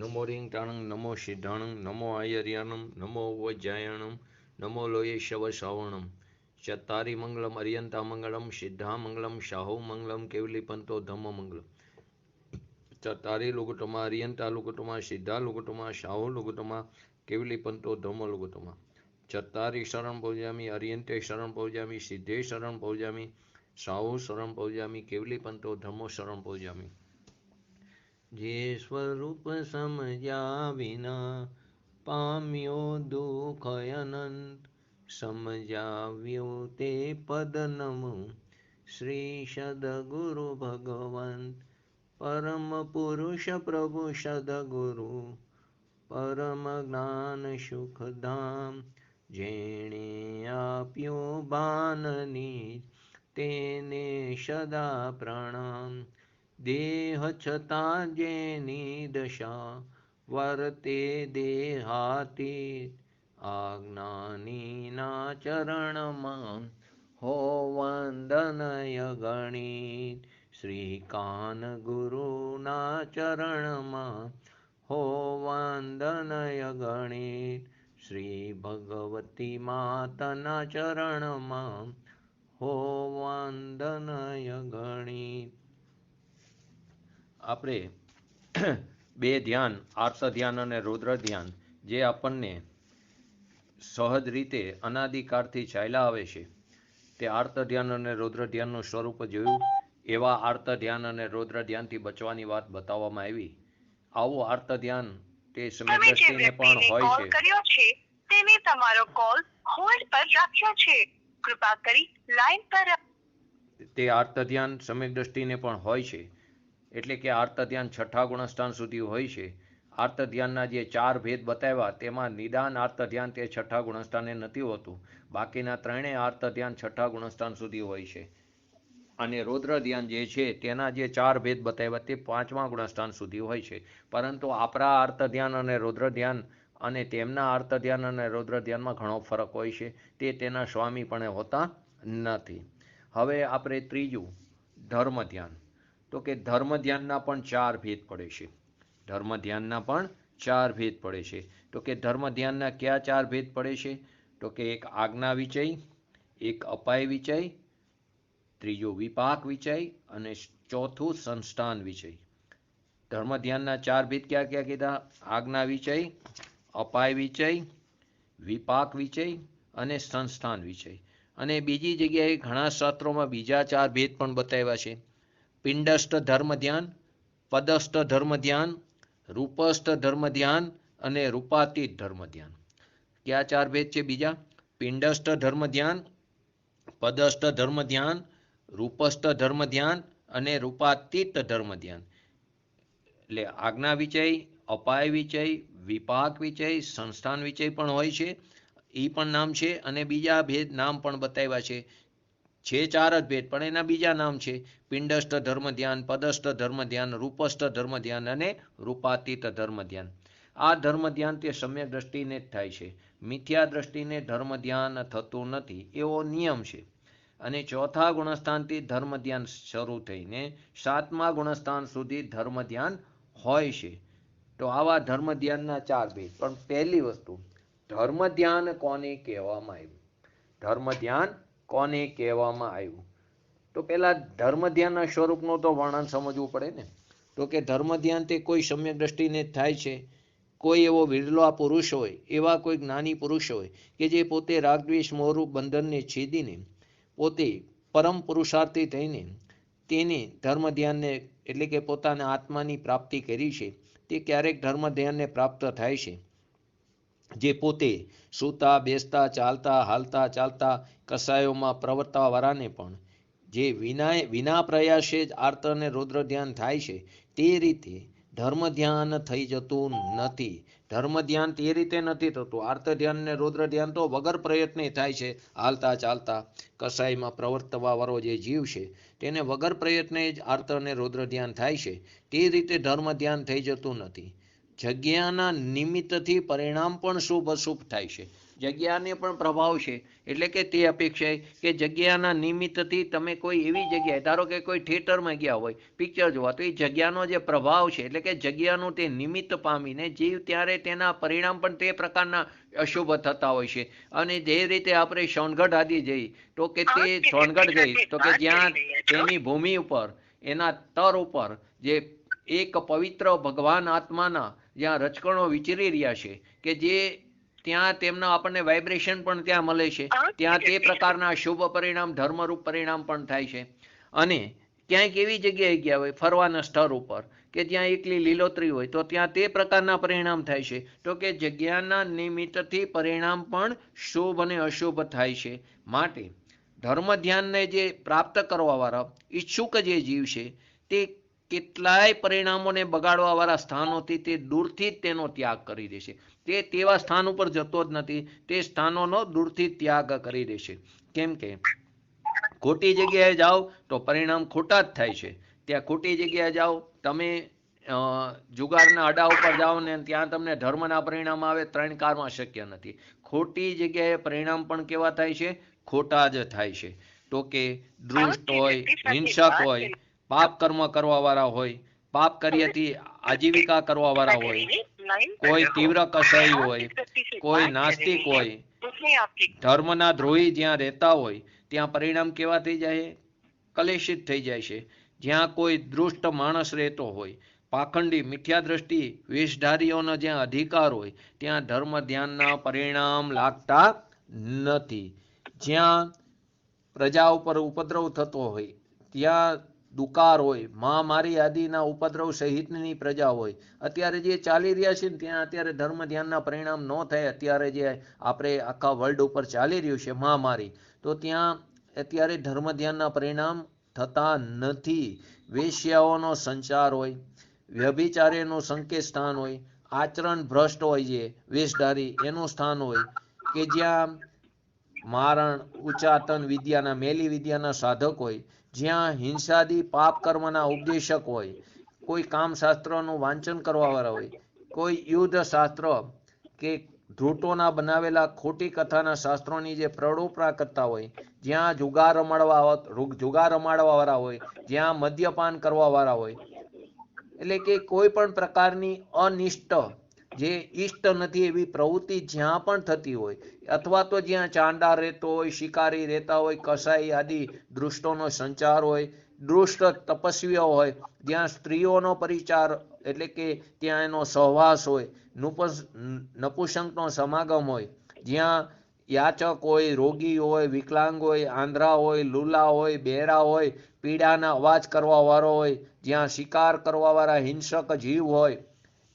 नमो रिंगटाणं नमो सिद्धाणं नमो आयर्याणं नमो वज्जायणं नमो लोये शवश्रावणं चत्तारि मंगलम अर्यंता मंगलम सिद्धा मंगलम शाहो मंगलम केवली पंतो धम्म मंगलम चत्तारि लुगुटमा अर्यंता लुगुटमा सिद्धा लुगुटमा शाहो लुगुटमा केवली पंतो धम्म लुगुटमा चत्तारि शरण पौजामी अर्यंते शरण पौजामी सिद्धे शरण पौजामी शाहो शरण पौजामी केवली पंतो धम्मो शरण पौजामी। जे स्वरूप समज्या विना पाम्यो दुख अनंत समजाव्यो ते पद नमो श्री सदगुरु भगवंत परम पुरुष प्रभु सदगुरु परम ज्ञान सुखधाम जेणे आप्यो बाननी તેને સદા પ્રણામ દેહ છતાં જેની દશા વર્તે દેહાતીત આજ્ઞાનીના ચરણમાં હો વંદનય ગણિત શ્રીકાન ગુરુના ચરણમાં હો વંદનય ગણિત શ્રી ભગવતી માતના ચરણમાં હો વંદનય ગણિત। આપણે બે ધ્યાન આર્ત ધ્યાન અને રુદ્ર ધ્યાન જે આપણને સહજ રીતે અનાદિકાળથી ચાલ્યા આવે છે તે આર્ત ધ્યાન અને રુદ્ર ધ્યાનનું સ્વરૂપ જોયું। એવા આર્ત ધ્યાન અને રુદ્ર ધ્યાનથી બચવાની વાત બતાવવામાં આવી। આવું આર્ત ધ્યાન તે સમય દ્રષ્ટિને પણ હોય છે। તેને તમારો કોલ હોલ્ડ પર રાખ્યો છે, કૃપા કરી લાઈન પર તે આર્ત ધ્યાન સમ્યક દ્રષ્ટિને પણ હોય છે, એટલે કે આર્ત ધ્યાન છઠ્ઠા ગુણસ્થાન સુધી હોય છે। આર્ત ધ્યાનના જે 4 ભેદ બતાવ્યા તેમાં નિદાન આર્ત ધ્યાન તે છઠ્ઠા ગુણસ્થાને નથી હોતું, બાકીના ત્રણેય આર્ત ધ્યાન છઠ્ઠા ગુણસ્થાન સુધી હોય છે। અને રૌદ્ર ધ્યાન જે છે તેના જે 4 ભેદ બતાવ્યા તે 5મા ગુણસ્થાન સુધી હોય છે। પરંતુ આપણા આર્ત ધ્યાન અને રૌદ્ર ધ્યાન અને તેમના આર્ત ધ્યાન અને રૌદ્ર ધ્યાનમાં ઘણો ફરક હોય છે, તે તેના સ્વામીપણે હોતા નથી। હવે આપણે ત્રીજું ધર્મ ધ્યાન, તો કે ધર્મ ધ્યાનના પણ 4 ભેદ પડે છે। ધર્મ ધ્યાનના પણ 4 ભેદ પડે છે। તો કે ધર્મ ધ્યાનના કયા 4 ભેદ પડે છે? તો કે એક આજ્ઞા વિચય, એક અપાય વિચય, ત્રીજો વિપાક વિચય અને ચોથું સંસ્થાન વિચય। ધર્મ ધ્યાનના 4 ભેદ ક્યાં ક્યાં કીધા? આજ્ઞા વિચય, અપાય વિચય, વિપાક વિચય અને સંસ્થાન વિચય। અને બીજી જગ્યાએ ઘણા શાસ્ત્રોમાં બીજા 4 ભેદ પણ બતાવ્યા છે। પિંડસ્થ ધર્મ ધ્યાન, પદસ્થ ધર્મ ધ્યાન, રૂપસ્થ ધર્મ ધ્યાન અને રૂપાતીત ધર્મ ધ્યાન। કયા 4 ભેદ છે બીજા? પિંડસ્થ ધર્મ ધ્યાન, પદસ્થ ધર્મ ધ્યાન, રૂપસ્થ ધર્મ ધ્યાન અને રૂપાતીત ધર્મ ધ્યાન। એટલે આજ્ઞા વિચય, અપાય વિચય, વિપાક વિચય, સંસ્થાન વિચય પણ હોય છે, એ પણ નામ છે। અને બીજા ભેદ નામ પણ બતાવ્યા છે। 4 જ ભેદ પણ એના બીજા નામ છે, પિંડસ્થ ધર્મ ધ્યાન, પદસ્થ ધર્મ ધ્યાન, રૂપસ્થ ધર્મ ધ્યાન અને રૂપાતીત ધર્મ ધ્યાન। આ ધર્મ ધ્યાન તે સમ્યક દ્રષ્ટિને જ થાય છે, મિથ્યા દ્રષ્ટિને ધર્મ ધ્યાન થતું નથી એવો નિયમ છે। અને ચોથા ગુણસ્થાનથી ધર્મ ધ્યાન શરૂ થઈને 7મા ગુણસ્થાન સુધી ધર્મ ધ્યાન હોય છે। તો આવા ધર્મ ધ્યાનના 4 ભેદ। પણ પહેલી વસ્તુ, ધર્મ ધ્યાન કોને કહેવામાં આવ્યું? ધર્મ ધ્યાન કોને કહેવામાં આવ્યું? તો પહેલા ધર્મ ધ્યાનના સ્વરૂપનું તો વર્ણન સમજવું પડે ને। તો કે ધર્મ ધ્યાન તે કોઈ સમ્યક દ્રષ્ટિને થાય છે। કોઈ એવો વિરલા પુરુષ હોય, એવા કોઈ જ્ઞાની પુરુષ હોય કે જે પોતે રાગદ્વેષ મોહરૂપ બંધનને છેદીને પોતે પરમ પુરુષાર્થી થઈને તેને ધર્મ ધ્યાનને એટલે કે પોતાના આત્માની પ્રાપ્તિ કરી છે, તે ક્યારેક ધર્મ ધ્યાનને પ્રાપ્ત થાય છે। જે પોતે સૂતા, બેસતા, ચાલતા, હાલતા, ચાલતા, કસાયોમાં પ્રવર્તવા વાળાને પણ જે વિના પ્રયાસે જ આર્ત અને રૌદ્ર ધ્યાન થાય છે, તે રીતે ધર્મ ધ્યાન થઈ જતું નથી। ધર્મ ધ્યાન તે રીતે નથી થતું। આર્ત ધ્યાન અને રૌદ્ર ધ્યાન તો વગર પ્રયત્ને થાય છે। હાલતા ચાલતા કસાયમાં પ્રવર્તવા વાળો જે જીવ છે તેને વગર પ્રયત્ને જ આર્ત અને રૌદ્ર ધ્યાન થાય છે, તે રીતે ધર્મ ધ્યાન થઈ જતું નથી। જગ્યાના નિમિત્તથી પરિણામ પણ શુભ અશુભ થાય છે। જગ્યાને પણ પ્રભાવ છે. એટલે કે તે અપેક્ષાએ કે જગ્યાના નિમિત્તથી તમે કોઈ એવી જગ્યાએ, ધારો કે કોઈ થિયેટરમાં ગયા હોય પિક્ચર જોવા, તો એ જગ્યાનો જે પ્રભાવ છે એટલે કે જગ્યાનું તે નિમિત્ત પામીને જીવ ત્યારે તેના પરિણામ પણ તે પ્રકારના અશુભ થતા હોય છે. અને જે રીતે આપણે સોનગઢ આદિ જઈ તો કે તે સોનગઢ જઈ તો કે જ્યાં તેની ભૂમિ ઉપર એના તર ઉપર જે એક પવિત્ર ભગવાન આત્માના જ્યાં રચકણો વિચરી રહ્યા છે કે જે ત્યાં તેમના આપણને વાઇબ્રેશન પણ ત્યાં મળે છે. ત્યાં તે પ્રકારના શુભ પરિણામ ધર્મરૂપ પરિણામ પણ થાય છે. અને ક્યાંક એવી જગ્યાએ ગયા હોય ફરવાના સ્થળ ઉપર કે જ્યાં એકલી લીલોતરી હોય તો ત્યાં તે પ્રકારના પરિણામ થાય છે. તો કે જગ્યાના નિમિત્તથી પરિણામ પણ શુભ અને અશુભ થાય છે. માટે ધર્મ ધ્યાનને જે પ્રાપ્ત કરવાવાળા ઈચ્છુક જે જીવ છે તે કેટલાય પરિણામોને બગાડવાવાળા સ્થાનોથી તે દૂરથી જ તેનો ત્યાગ કરી દેશે. તે તેવા સ્થાન ઉપર જતો જ નથી, તે સ્થાનોનો દૂરથી ત્યાગ કરી દેશે. કેમ કે ખોટી જગ્યાએ જાઓ તો પરિણામ ખોટા જ થાય છે. ત્યાં ખોટી જગ્યાએ જાઓ, તમે જુગારના અડા ઉપર જાઓ ને ત્યાં તમને ધર્મના પરિણામ આવે, 3 કાળમાં શક્ય નથી. ખોટી જગ્યાએ પરિણામ પણ કેવા થાય છે? ખોટા જ થાય છે. તો કે દુષ્ટ હોય, હિંસક હોય, પાપ કર્મ કરવાવાળા હોય, પાપ કર્યાથી આજીવિકા કરવાવાળા હોય, કોઈ તીવ્ર કસાઈ હોય, કોઈ નાસ્તિક હોય, ધર્મના દ્રોહી જ્યાં રહેતા હોય ત્યાં પરિણામ કેવા થઈ જાય? કલેશિત થઈ જાય છે. જ્યાં કોઈ દુષ્ટ માણસ રહેતો હોય, પાખંડી, મિથ્યા દ્રષ્ટિ, વેશધારીઓનો જ્યાં અધિકાર હોય ત્યાં ધર્મ ધ્યાનના પરિણામ લાગતા નથી. જ્યાં પ્રજા ઉપર ઉપદ્રવ થતો હોય, ત્યાં દુકાળ હોય, મહામારી આદિના ઉપદ્રવ સહિતની પ્રજા હોય. અત્યારે જે ચાલી રહ્યા છે ને ત્યાં અત્યારે ધર્મ ધ્યાનના પરિણામ ન થાય. અત્યારે જે આપણે આખા વર્લ્ડ ઉપર ચાલી રહ્યું છે મહામારી, તો ત્યાં અત્યારે ધર્મ ધ્યાનના પરિણામ થતા નથી. વેશ્યાઓનો સંચાર હોય, વ્યભિચારીનું સંકેત સ્થાન હોય, આચરણ ભ્રષ્ટ હોય, જે વેશધારી એનું સ્થાન હોય, કે જ્યાં મારણ, ઉચ્ચાટન વિદ્યાના, મેલી વિદ્યાના સાધક હોય, જ્યાં હિંસાદી પાપ કર્મના ઉપદેશક હોય, કોઈ કામશાસ્ત્રનું વાંચન કરવાવાળા હોય, કોઈ યુદ્ધ શાસ્ત્ર કે ધ્રુટોના બનાવેલા ખોટી કથાના શાસ્ત્રોની જે પ્રરોપણા કરતા હોય, જ્યાં જુગાર રમાડવાવાળા હોય, જ્યાં મદ્યપાન કરવાવાળા હોય, એટલે કે કોઈ પણ પ્રકારની અનિષ્ટ જે ઈષ્ટ નથી એવી પ્રવૃત્તિ જ્યાં પણ થતી હોય, અથવા તો જ્યાં ચાંડા રહેતો હોય, શિકારી રહેતા હોય, કસાઈ આદિ દૃષ્ટોનો સંચાર હોય, દુષ્ટ તપસ્વીઓ હોય, જ્યાં સ્ત્રીઓનો પરિચાર એટલે કે ત્યાં એનો સહવાસ હોય, નપુંસકનો સમાગમ હોય, જ્યાં યાચક હોય, રોગી હોય, વિકલાંગ હોય, આંધળા હોય, લૂલા હોય, બહેરા હોય, પીડાના અવાજ કરવાવાળો હોય, જ્યાં શિકાર કરવાવાળા હિંસક જીવ હોય,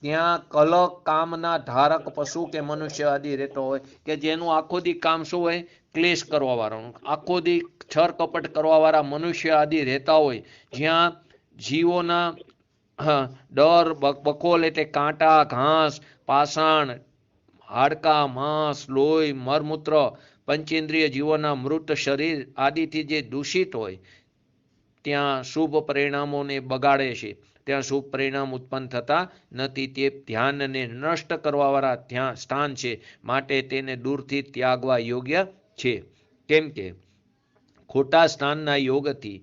ત્યાં કલક કામના ધારક પશુ કે મનુષ્ય આદિ રહેતો હોય, કે જેનું આખો દી કામ શું હોય? ક્લેશ કરવાવાળાનું, આખો દી છર કપટ કરવાવાળા મનુષ્ય આદિ રહેતા હોય, જ્યાં જીવોના ડર, બકોલ એટલે કાંટા, ઘાસ, પાષાણ, હાડકા, માંસ, લોહી, મરમૂત્ર, પંચેન્દ્રિય જીવોના મૃત શરીર આદિથી જે દૂષિત હોય, ત્યાં શુભ પરિણામોને બગાડે છે. ત્યાં શુભ પરિણામ ઉત્પન્ન થતા નથી. તે ધ્યાનને નષ્ટ કરવાવાળા સ્થાન છે. માટે તેને દૂરથી ત્યાગવા યોગ્ય છે. કેમ કે ખોટા સ્થાનના યોગથી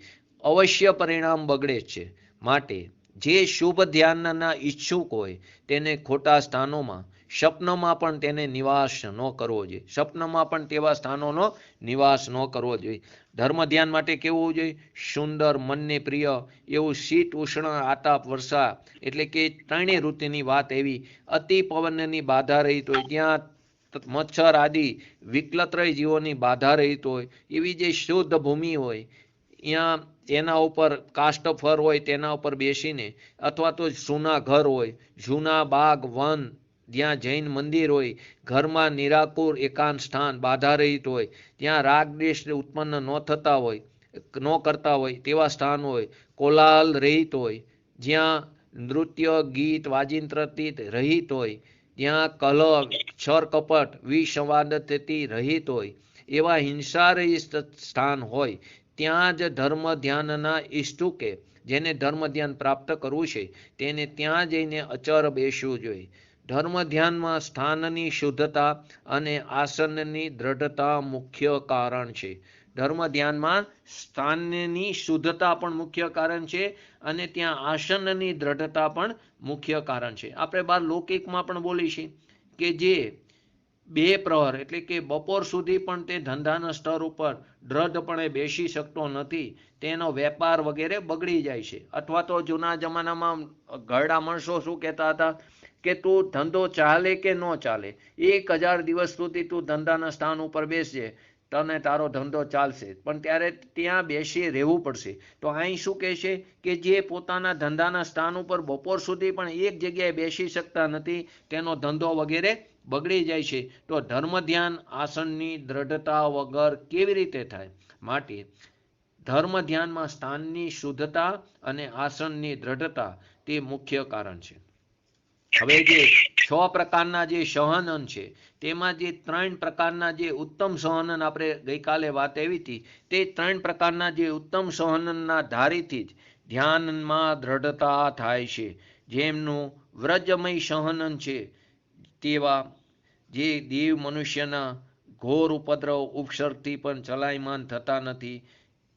અવશ્ય પરિણામ બગડે છે. માટે જે શુભ ધ્યાનના ઈચ્છુક હોય તેને ખોટા સ્થાનોમાં સ્વપ્નમાં પણ તેને નિવાસ ન કરવો જોઈએ. સ્વપ્નમાં પણ તેવા સ્થાનોનો નિવાસ ન કરવો જોઈએ. ધર્મ ધ્યાન માટે કેવું હોવું જોઈએ? સુંદર, મનને પ્રિય એવું શીત, ઉષ્ણ, આતાપ, વર્ષા એટલે કે ત્રણેય ઋતુની વાત એવી અતિ પવનની બાધા રહિત હોય, જ્યાં મચ્છર આદિ વિકલત્રય જીવોની બાધા રહિત હોય, એવી જે શુદ્ધ ભૂમિ હોય, ત્યાં એના ઉપર કાષ્ઠફર હોય, તેના ઉપર બેસીને, અથવા તો જૂના ઘર હોય, જૂના બાગ, વન, જ્યાં જૈન મંદિર હોય, ઘરમાં નિરાકુર એકાંત સ્થાન બાધા રહિત હોય, ત્યાં રાગ દ્વેષ ઉત્પન્ન ન થતા હોય, ન કરતા હોય તેવા સ્થાન હોય, કોલાહલ રહિત હોય, જ્યાં નૃત્ય, ગીત, વાજિંત્રથી રહિત હોય, જ્યાં કલહ, છર કપટ, વિસંવાદથી રહિત હોય, એવા હિંસા રહિત સ્થાન હોય, ત્યાં જ ધર્મ ધ્યાનના ઈષ્ટુકે જેને ધર્મ ધ્યાન પ્રાપ્ત કરવું છે તેને ત્યાં જઈને અચર બેસવું જોઈએ. ધર્મ ધ્યાનમાં સ્થાનની શુદ્ધતા અને આસનની દ્રઢતા મુખ્ય કારણ છે. ધર્મ ધ્યાનમાં સ્થાનની શુદ્ધતા પણ મુખ્ય કારણ છે અને ત્યાં આસનની દ્રઢતા પણ મુખ્ય કારણ છે. આપણે બાર લૌકિકમાં પણ બોલી છે કે જે 2 પ્રહર એટલે કે બપોર સુધી પણ તે ધંધાના સ્તર ઉપર દ્રઢપણે બેસી શકતો નથી, તેનો વેપાર વગેરે બગડી જાય છે. અથવા તો જૂના જમાનામાં ઘરડા માણસો શું કહેતા હતા કે તું ધંધો ચાલે કે ન ચાલે, 1000 દિવસ સુધી તું ધંધાના સ્થાન ઉપર બેસજે, તને તારો ધંધો ચાલશે. પણ ત્યારે ત્યાં બેસી રહેવું પડશે. તો અહીં શું કહે છે કે જે પોતાના ધંધાના સ્થાન ઉપર બપોર સુધી પણ એક જગ્યાએ બેસી શકતા નથી, તેનો ધંધો વગેરે બગડી જાય છે. તો ધર્મ ધ્યાન આસનની દ્રઢતા વગર કેવી રીતે થાય? માટે ધર્મ ધ્યાનમાં સ્થાનની શુદ્ધતા અને આસનની દ્રઢતા તે મુખ્ય કારણ છે. હવે જે 6 પ્રકારના જે સહનન છે તેમાં જે 3 પ્રકારના જે ઉત્તમ સહનન આપણે ગઈકાલે વાત આવી હતી, તે 3 પ્રકારના જે ઉત્તમ સહનનના ધારીથી જ ધ્યાનમાં દ્રઢતા થાય છે. જેમનું વ્રજમય સહનન છે તેવા જે દેવ મનુષ્યના ઘોર ઉપદ્રવ ઉપસર્ગથી પણ ચલાયમાન થતા નથી,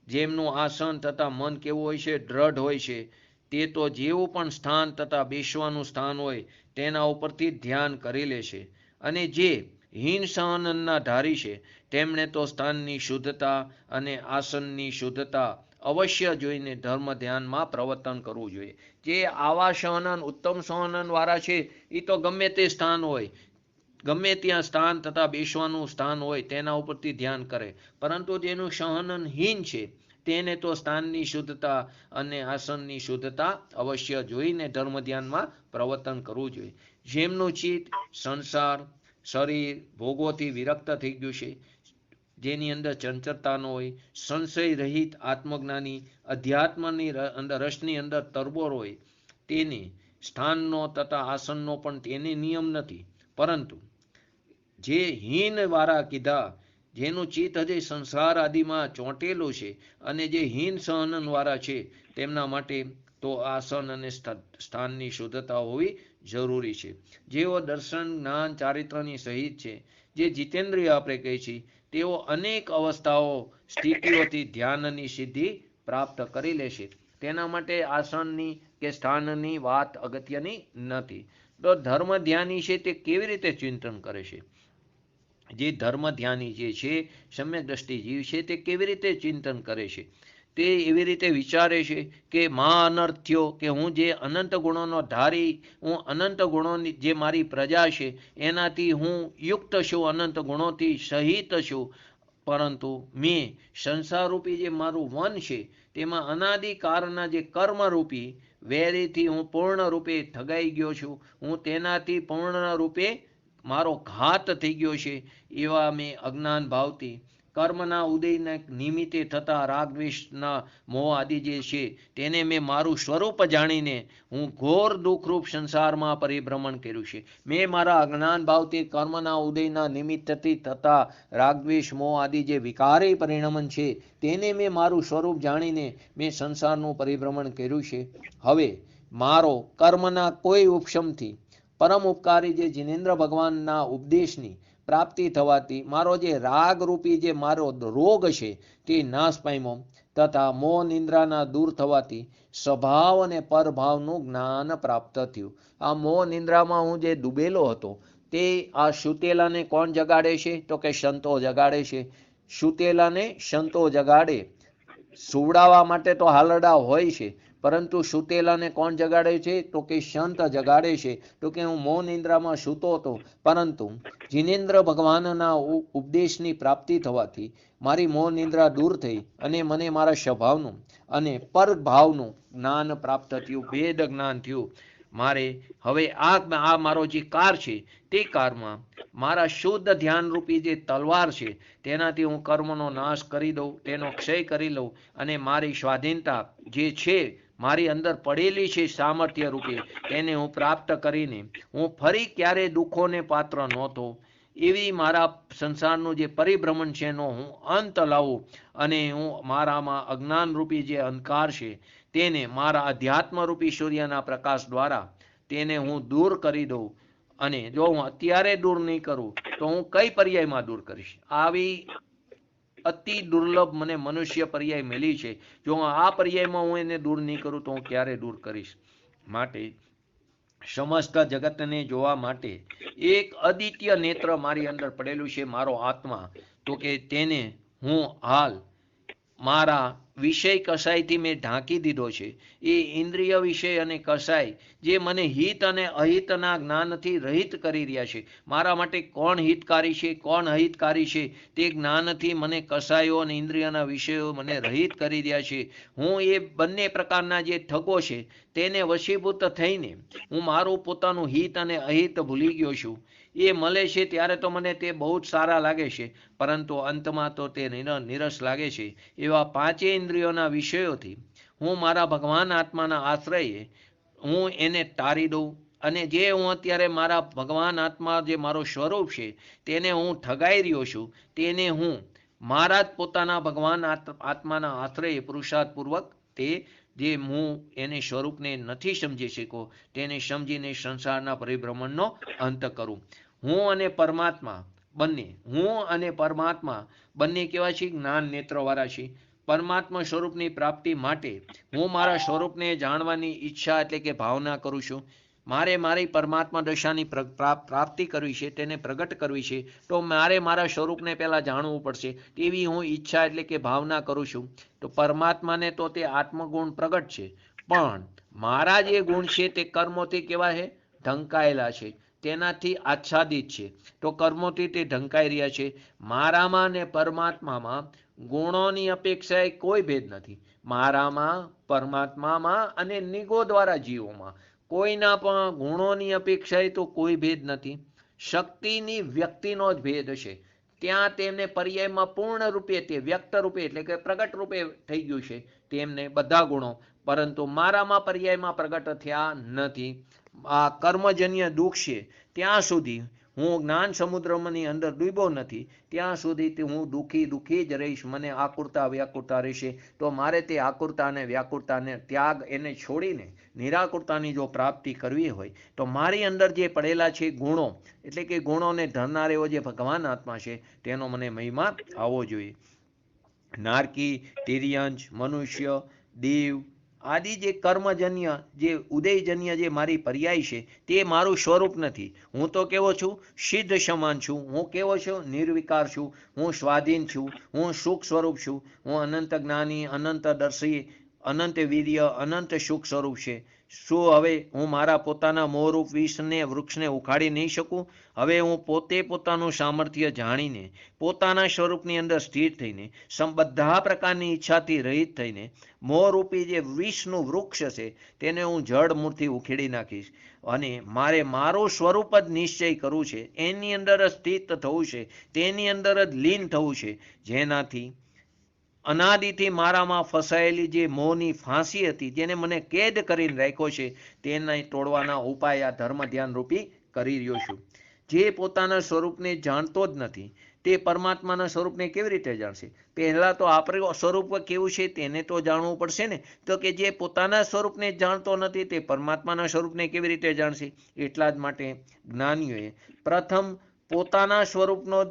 જેમનું આસન તથા મન કેવું હોય છે? દ્રઢ હોય છે. તે તો જેવું પણ સ્થાન તથા બેસવાનું સ્થાન હોય તેના ઉપરથી ધ્યાન કરી લે છે. અને જે હીન સહનનના ધારી છે તેમણે તો સ્થાનની શુદ્ધતા અને આસનની શુદ્ધતા અવશ્ય જોઈને ધર્મ ધ્યાનમાં પ્રવર્તન કરવું જોઈએ. જે આવા સહનન ઉત્તમ સહનન વાળા છે એ તો ગમે તે સ્થાન હોય, ગમે ત્યાં સ્થાન તથા બેસવાનું સ્થાન હોય તેના ઉપરથી ધ્યાન કરે. પરંતુ જેનું સહનન હીન છે તેને તો સ્થાનની શુદ્ધતા અને આસનની શુદ્ધતા અવશ્ય જોઈને ધર્મ ધ્યાનમાં પ્રવર્તન કરવું જોઈએ. જેમનું ચિત્ત સંસાર શરીર ભોગોથી વિરક્ત થઈ ગયું છે, જેની અંદર ચંચળતા ન હોય, સંશય રહિત આત્મજ્ઞાની અધ્યાત્મની અંદર રસની અંદર તરબોળ હોય, તેને સ્થાનનો તથા આસનનો પણ તેને નિયમ નથી. પરંતુ જે હીન વાળા કીધા, જેનું ચિત્ત હજી સંસાર આદિમાં ચોંટેલું છે અને જે હીન સહનન વાળા છે તેમના માટે તો આસન અને સ્થાનની શુદ્ધતા હોવી જરૂરી છે. જેઓ દર્શન જ્ઞાન ચારિત્રની સહિત છે, જે જીતેન્દ્રિય આપણે કહીએ છીએ, તેઓ અનેક અવસ્થાઓ સ્થિતિઓથી ધ્યાનની સિદ્ધિ પ્રાપ્ત કરી લેશે. તેના માટે આસનની કે સ્થાનની વાત અગત્યની નથી. તો ધર્મ ધ્યાની છે તે કેવી રીતે ચિંતન કરે છે? જે ધર્મ ધ્યાની જે છે સમ્યક દ્રષ્ટિ જીવ છે તે કેવી રીતે ચિંતન કરે છે? તે એવી રીતે વિચારે છે કે મા અનર્થ્યો, કે હું જે અનંત ગુણોનો ધારી, હું અનંત ગુણોની જે મારી પ્રજા છે એનાથી હું યુક્ત છું, અનંત ગુણોથી સહિત છું. પરંતુ મેં સંસારરૂપી જે મારું વન છે તેમાં અનાદિકાળના જે કર્મરૂપી વેરીથી હું પૂર્ણ રૂપે ઠગાઈ ગયો છું. હું તેનાથી પૂર્ણ રૂપે મારો ઘાત થઈ ગયો છે. એવા મેં અજ્ઞાન ભાવથી કર્મના ઉદયના નિમિત્તે થતા રાગદ્વેષના મોહ આદિ જે છે તેને મેં મારું સ્વરૂપ જાણીને હું ઘોર દુઃખરૂપ સંસારમાં પરિભ્રમણ કર્યું છે. મેં મારા અજ્ઞાન ભાવથી કર્મના ઉદયના નિમિત્તથી થતા રાગદ્વેષ મોહ આદિ જે વિકારી પરિણમન છે તેને મેં મારું સ્વરૂપ જાણીને મેં સંસારનું પરિભ્રમણ કર્યું છે. હવે મારો કર્મના કોઈ ઉપશમથી પરમ ઉપકારી જે જિનેન્દ્ર ભગવાનના ઉપદેશની પ્રાપ્તિ થવાથી મારો જે રાગરૂપી જે મારો રોગ છે તે નાશ પામ્યો, તથા મોહ નિંદ્રાના દૂર થવાથી સ્વભાવ અને પરભાવનું જ્ઞાન પ્રાપ્ત થયું. આ મોહ નિંદ્રામાં હું જે ડૂબેલો હતો તે આ સુતેલાને કોણ જગાડે છે? તો કે સંતો જગાડે છે. સુતેલાને સંતો જગાડે. સુવડાવવા માટે તો હાલરડા હોય છે, પરંતુ સુતેલાને કોણ જગાડે છે? તો કે સંત જગાડે છે. તો કે હું મોહ નિંદ્રામાં સૂતો હતો, પરંતુ જિનેન્દ્ર ભગવાનના ઉપદેશની પ્રાપ્તિ થવાથી મારી મોહ નિંદ્રા દૂર થઈ અને મને મારા સ્વભાવનું અને પરભાવનું જ્ઞાન પ્રાપ્ત થયું, ભેદ જ્ઞાન થયું. મારે હવે આ મારો જે કાર છે તે કારમાં મારા શુદ્ધ ધ્યાનરૂપી જે તલવાર છે તેનાથી હું કર્મનો નાશ કરી દઉં, તેનો ક્ષય કરી લઉં અને મારી સ્વાધીનતા જે છે મારી અંદર પડેલી છે સામર્થ્ય રૂપે તેને હું પ્રાપ્ત કરીને હું ફરી ક્યારે દુઃખોને પાત્ર નહોતો. એવી મારા સંસારનું જે પરિભ્રમણ છે એનો હું અંત લાવું અને હું મારામાં અજ્ઞાનરૂપી જે અંધકાર છે તેને મારા અધ્યાત્મરૂપી સૂર્યના પ્રકાશ દ્વારા તેને હું દૂર કરી દઉં અને જો હું અત્યારે દૂર નહીં કરું તો હું કઈ પર્યાયમાં દૂર કરીશ? આવી અતિ દુર્લભ મને મનુષ્ય પર્યાય મળી છે. જો હું આ પર્યાયમાં હું એને દૂર નહીં કરું તો હું ક્યારે દૂર કરીશ? માટે સમસ્ત જગતને જોવા માટે એક અદ્વિતીય નેત્ર મારી અંદર પડેલું છે, મારો આત્મા. તો કે તેને હું હાલ મારા વિષય કસાયથી મેં ઢાંકી દીધો છે. એ ઇન્દ્રિય વિષય અને કસાય જે મને હિત અને અહિતના જ્ઞાનથી રહિત કરી રહ્યા છે. મારા માટે કોણ હિતકારી છે, કોણ અહિતકારી છે, તે જ્ઞાનથી મને કસાયો અને ઇન્દ્રિયના વિષયો મને રહિત કરી રહ્યા છે. હું એ બંને પ્રકારના જે ઠગો છે તેને વશીભૂત થઈને હું મારું પોતાનું હિત અને અહિત ભૂલી ગયો છું. એ મળે છે ત્યારે તો મને તે બહુ જ સારા લાગે છે, પરંતુ અંતમાં તો તે નિરસ લાગે છે. એવા પાંચેય ઇન્દ્રિયોના વિષયોથી હું મારા ભગવાન આત્માના આશ્રયે હું એને ટાળી દઉં, અને જે હું અત્યારે મારા ભગવાન આત્મા જે મારો સ્વરૂપ છે તેને હું ઠગાઈ રહ્યો છું, તેને હું મારા જ પોતાના ભગવાન આત્માના આશ્રયે પુરુષાર્થપૂર્વક તે જે હું એને સ્વરૂપને નથી સમજી શક્યો તેને સમજીને સંસારના પરિભ્રમણનો અંત કરું. હું અને પરમાત્મા બંને કેવા છે? જ્ઞાન નેત્રવાળા છે. પરમાત્મા સ્વરૂપની પ્રાપ્તિ માટે હું મારા સ્વરૂપને જાણવાની ઈચ્છા એટલે કે ભાવના કરું છું. મારે મારી પરમાત્મા દશાની પ્રાપ્તિ કરવી છે, તેને પ્રગટ કરવી છે, તો મારે મારા સ્વરૂપને પહેલાં જાણવું પડશે. તેવી હું ઈચ્છા એટલે કે ભાવના કરું છું. તો પરમાત્માને તો તે આત્મગુણ પ્રગટ છે, પણ મારા જે ગુણ છે તે કર્મોથી કેવા છે? ઢંકાયેલા છે, તેનાથી આચ્છાદિત છે. તો કર્મોથી તે ઢંકાઈ રહ્યા છે. મારામાં ને પરમાત્મામાં ગુણોની અપેક્ષાએ કોઈ ભેદ નથી. મારામાં, પરમાત્મામાં અને નિગો દ્વારા જીવોમાં કોઈના પણ ગુણોની અપેક્ષાએ તો કોઈ ભેદ નથી. શક્તિની વ્યક્તિનો જ ભેદ છે. ત્યાં તેમને પર્યાયમાં પૂર્ણ રૂપે તે વ્યક્ત રૂપે એટલે કે પ્રગટ રૂપે થઈ ગયું છે તેમને બધા ગુણો, પરંતુ મારામાં પર્યાયમાં પ્રગટ થયા નથી. આ કર્મજન્ય દુઃખ છે ત્યાં સુધી હું જ્ઞાન સમુદ્રની અંદર ડૂબ્યો નથી, ત્યાં સુધી હું દુઃખી જ રહીશ. મને આકુરતા વ્યાકુરતા રહેશે. તો મારે તે આકુરતા અને વ્યાકુરતાને ત્યાગ એને છોડીને નિરાકુરતાની જો પ્રાપ્તિ કરવી હોય તો મારી અંદર જે પડેલા છે ગુણો એટલે કે ગુણોને ધરનાર એવો જે ભગવાન આત્મા છે તેનો મને મહિમા આવવો જોઈએ. નારકી, તિર્યંશ, મનુષ્ય, દેવ આદિ જે કર્મજન્ય જે ઉદયજન્ય જે મારી પર્યાય છે તે મારું સ્વરૂપ નથી. હું તો કેવો છું? સિદ્ધ સમાન છું. હું કેવો છું? નિર્વિકાર છું. હું સ્વાધીન છું. હું સુખ સ્વરૂપ છું. હું અનંત જ્ઞાની, અનંત દર્શી, અનંત વીર્ય, અનંત સુખ સ્વરૂપ છે. શું હવે હું મારા પોતાના મોહરૂપ વિષને વૃક્ષને ઉખાડી નહીં શકું? હવે હું પોતે પોતાનું સામર્થ્ય જાણીને પોતાના સ્વરૂપની અંદર સ્થિર થઈને બધા પ્રકારની ઈચ્છાથી રહિત થઈને મોહરૂપી જે વિષનું વૃક્ષ છે તેને હું જળમૂળથી ઉખેડી નાખીશ. અને મારે મારું સ્વરૂપ જ નિશ્ચય કરવું છે, એની અંદર જ સ્થિત થવું છે, તેની અંદર જ લીન થવું છે, જેનાથી અનાદિથી મારામાં ફસાયેલી જે મોહની ફાંસી હતી જેને મને કેદ કરીને રાખ્યો છે તેને તોડવાના ઉપાય આ ધર્મ ધ્યાન રૂપી કરી રહ્યો છું. જે પોતાના સ્વરૂપને જાણતો જ નથી તે પરમાત્માના સ્વરૂપને કેવી રીતે જાણશે? પહેલાં તો આપણું સ્વરૂપ કેવું છે તેને તો જાણવું પડશે ને. તો કે જે પોતાના સ્વરૂપને જાણતો નથી તે પરમાત્માના સ્વરૂપને કેવી રીતે જાણશે? એટલા જ માટે જ્ઞાનીઓએ પ્રથમ પોતાના સ્વરૂપનો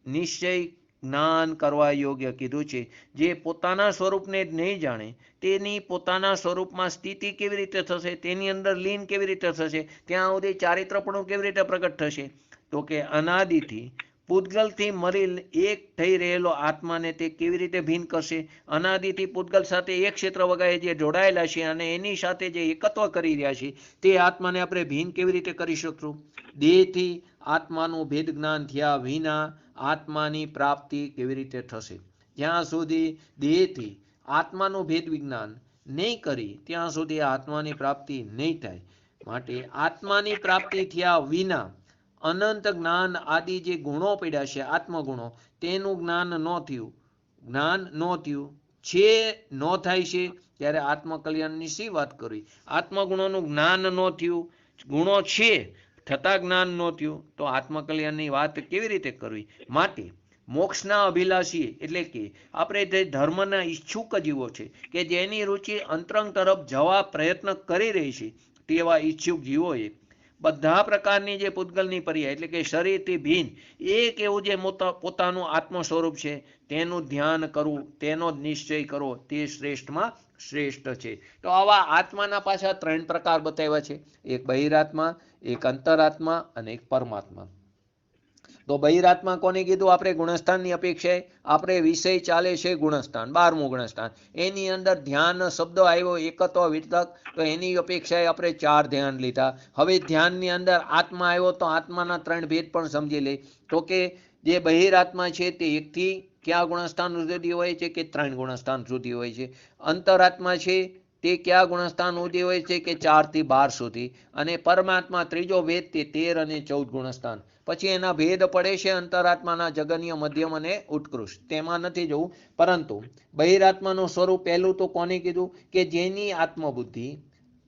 નિશ્ચય જ્ઞાન કરવા યોગ્ય કીધું છે. જે પોતાના સ્વરૂપને જ નહીં જાણે તેની પોતાના સ્વરૂપમાં સ્થિતિ કેવી રીતે થશે? તેની અંદર લીન કેવી રીતે થશે? ત્યાં સુધી ચારિત્રપણું કેવી રીતે પ્રગટ થશે? તો કે અનાદિથી પૂતગલથી મરી એક થઈ રહેલો આત્માને તે કેવી રીતે ભિન્ન કરશે? અનાદિથી પૂતગલ સાથે એક ક્ષેત્ર વગાએ જે જોડાયેલા છે અને એની સાથે જે એકત્વ કરી રહ્યા છે તે આત્માને આપણે ભિન્ન કેવી રીતે કરી શકશું? દેહથી આત્માનું ભેદ જ્ઞાન થયા વિના આત્માની પ્રાપ્તિ કેવી રીતે થશે? જ્યાં સુધી દેહથી આત્માનું ભેદ વિજ્ઞાન નહીં કરી ત્યાં સુધી આત્માની પ્રાપ્તિ નહીં થાય. માટે આત્માની પ્રાપ્તિ થયા વિના અનંત જ્ઞાન આદિ જે ગુણો પડ્યા છે આત્મગુણો તેનું જ્ઞાન ન થયું છે, ન થાય છે ત્યારે આત્મકલ્યાણની શી વાત કરવી? આત્મગુણોનું જ્ઞાન ન થયું, ગુણો છે છતાં જ્ઞાન ન થયું તો આત્મકલ્યાણની વાત કેવી રીતે કરવી? માટે મોક્ષના અભિલાષી એટલે કે આપણે જે ધર્મના ઈચ્છુક જીવો છે કે જેની રુચિ અંતરંગ તરફ જવા પ્રયત્ન કરી રહી છે તેવા ઈચ્છુક જીવોએ બધા પ્રકારની જે પૂતગલની પર્યાય એટલે કે શરીરથી ભિન્ન એક એવું જે પોતાનું આત્મ સ્વરૂપ છે તેનું ધ્યાન કરવું, તેનો જ નિશ્ચય કરવો તે શ્રેષ્ઠમાં શ્રેષ્ઠ છે. તો આવા આત્માના પાછા 3 પ્રકાર બતાવ્યા છે, એક બહિરાત્મા, એક અંતરાત્મા અને એક પરમાત્મા. તો બહિરાત્મા કોને કીધું? આપણે ગુણસ્થાનની અપેક્ષાએ આપણે વિષય ચાલે છે ગુણસ્થાન, 12મું ગુણસ્થાન, એની અંદર ધ્યાન શબ્દ આવ્યો એકત્વ વિતક, તો એની અપેક્ષાએ આપણે 4 ધ્યાન લીધા. હવે ધ્યાનની અંદર આત્મા આવ્યો તો આત્માના 3 ભેદ પણ સમજી લે. તો કે જે બહિરાત્મા છે તે 1 થી કયા ગુણસ્થાન સુધી હોય છે કે 3 ગુણસ્થાન સુધી હોય છે. અંતરાત્મા છે તે કયા ગુણસ્થાન સુધી હોય છે કે 4 થી 12 સુધી. અને પરમાત્મા ત્રીજો ભેદ તે 13 અને 14 ગુણસ્થાન. પછી એના ભેદ પડે છે અંતરાત્માના જગન્ય, મધ્યમ અને ઉત્કૃષ્ટ, તેમાં નથી જવું. પરંતુ બહિરાત્માનું સ્વરૂપ પહેલું તો કોને કીધું કે જેની આત્મબુદ્ધિ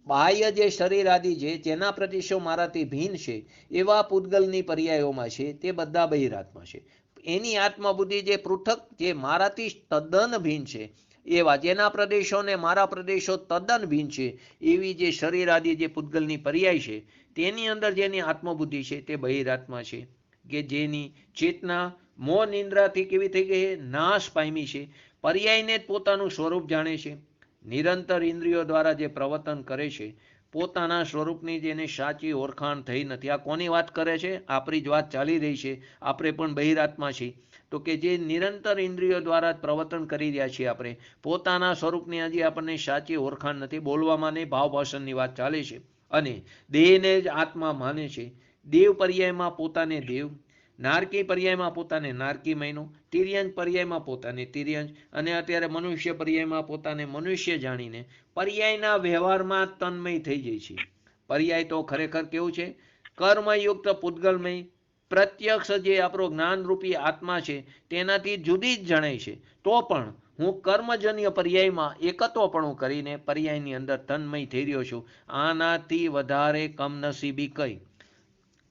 બાહ્ય જે શરીર આદિ છે જેના પ્રતિશો મારાથી ભિન્ન છે એવા પૂતગલની પર્યાયોમાં છે તે બધા બહિરાત્મા છે. એની આત્મબુદ્ધિ જે પૃથક જે મારાથી તદ્દન ભિન્ન છે એવા જેના પ્રદેશો ને મારા પ્રદેશો તદ્દન ભિન્ન છે એવી જે શરીર આદિ જે પૂતગલની પર્યાય છે તેની અંદર જેની આત્મબુદ્ધિ છે તે બહિરાત્મા છે, કે જેની ચેતના મોહ નિંદ્રાથી કેવી થઈ ગઈ છે? નાશ પામી છે. પર્યાયને જ પોતાનું સ્વરૂપ જાણે છે. નિરંતર ઇન્દ્રિયો દ્વારા જે પ્રવર્તન કરે છે પોતાના સ્વરૂપની જેને સાચી ઓળખાણ થઈ નથી. આ કોની વાત કરે છે? આપણી જ વાત ચાલી રહી છે. આપણે પણ બહિરાત્મા છીએ. તો કે જે નિરંતર ઇન્દ્રિયો દ્વારા પ્રવર્તન કરી રહ્યા છીએ આપણે પોતાના સ્વરૂપની હજી આપણને સાચી ઓળખાણ નથી. બોલવામાં નહીં, ભાવ ભાષણની વાત ચાલે છે. અને દેહને જ આત્મા માને છે. દેવ પર્યાયમાં પોતાને દેવ, નારકી પર્યાયમાં પોતાને નારકી માન્યો, તિર્યંજ પર્યાયમાં પોતાને તિર્યંજ, અને અત્યારે મનુષ્ય પર્યાયમાં પોતાને મનુષ્ય જાણીને પર્યાયના વ્યવહારમાં તન્મય થઈ જાય છે. પર્યાય તો ખરેખર કેવું છે? કર્મયુક્ત પૂતગલમય પ્રત્યક્ષ જે આપણો જ્ઞાનરૂપી આત્મા છે તેનાથી જુદી જ જણાય છે. તો પણ હું કર્મજન્ય પર્યાયમાં એકત્વપણું કરીને પર્યાયની અંદર તન્મય થઈ રહ્યો છું. આનાથી વધારે કમનસીબી કઈ?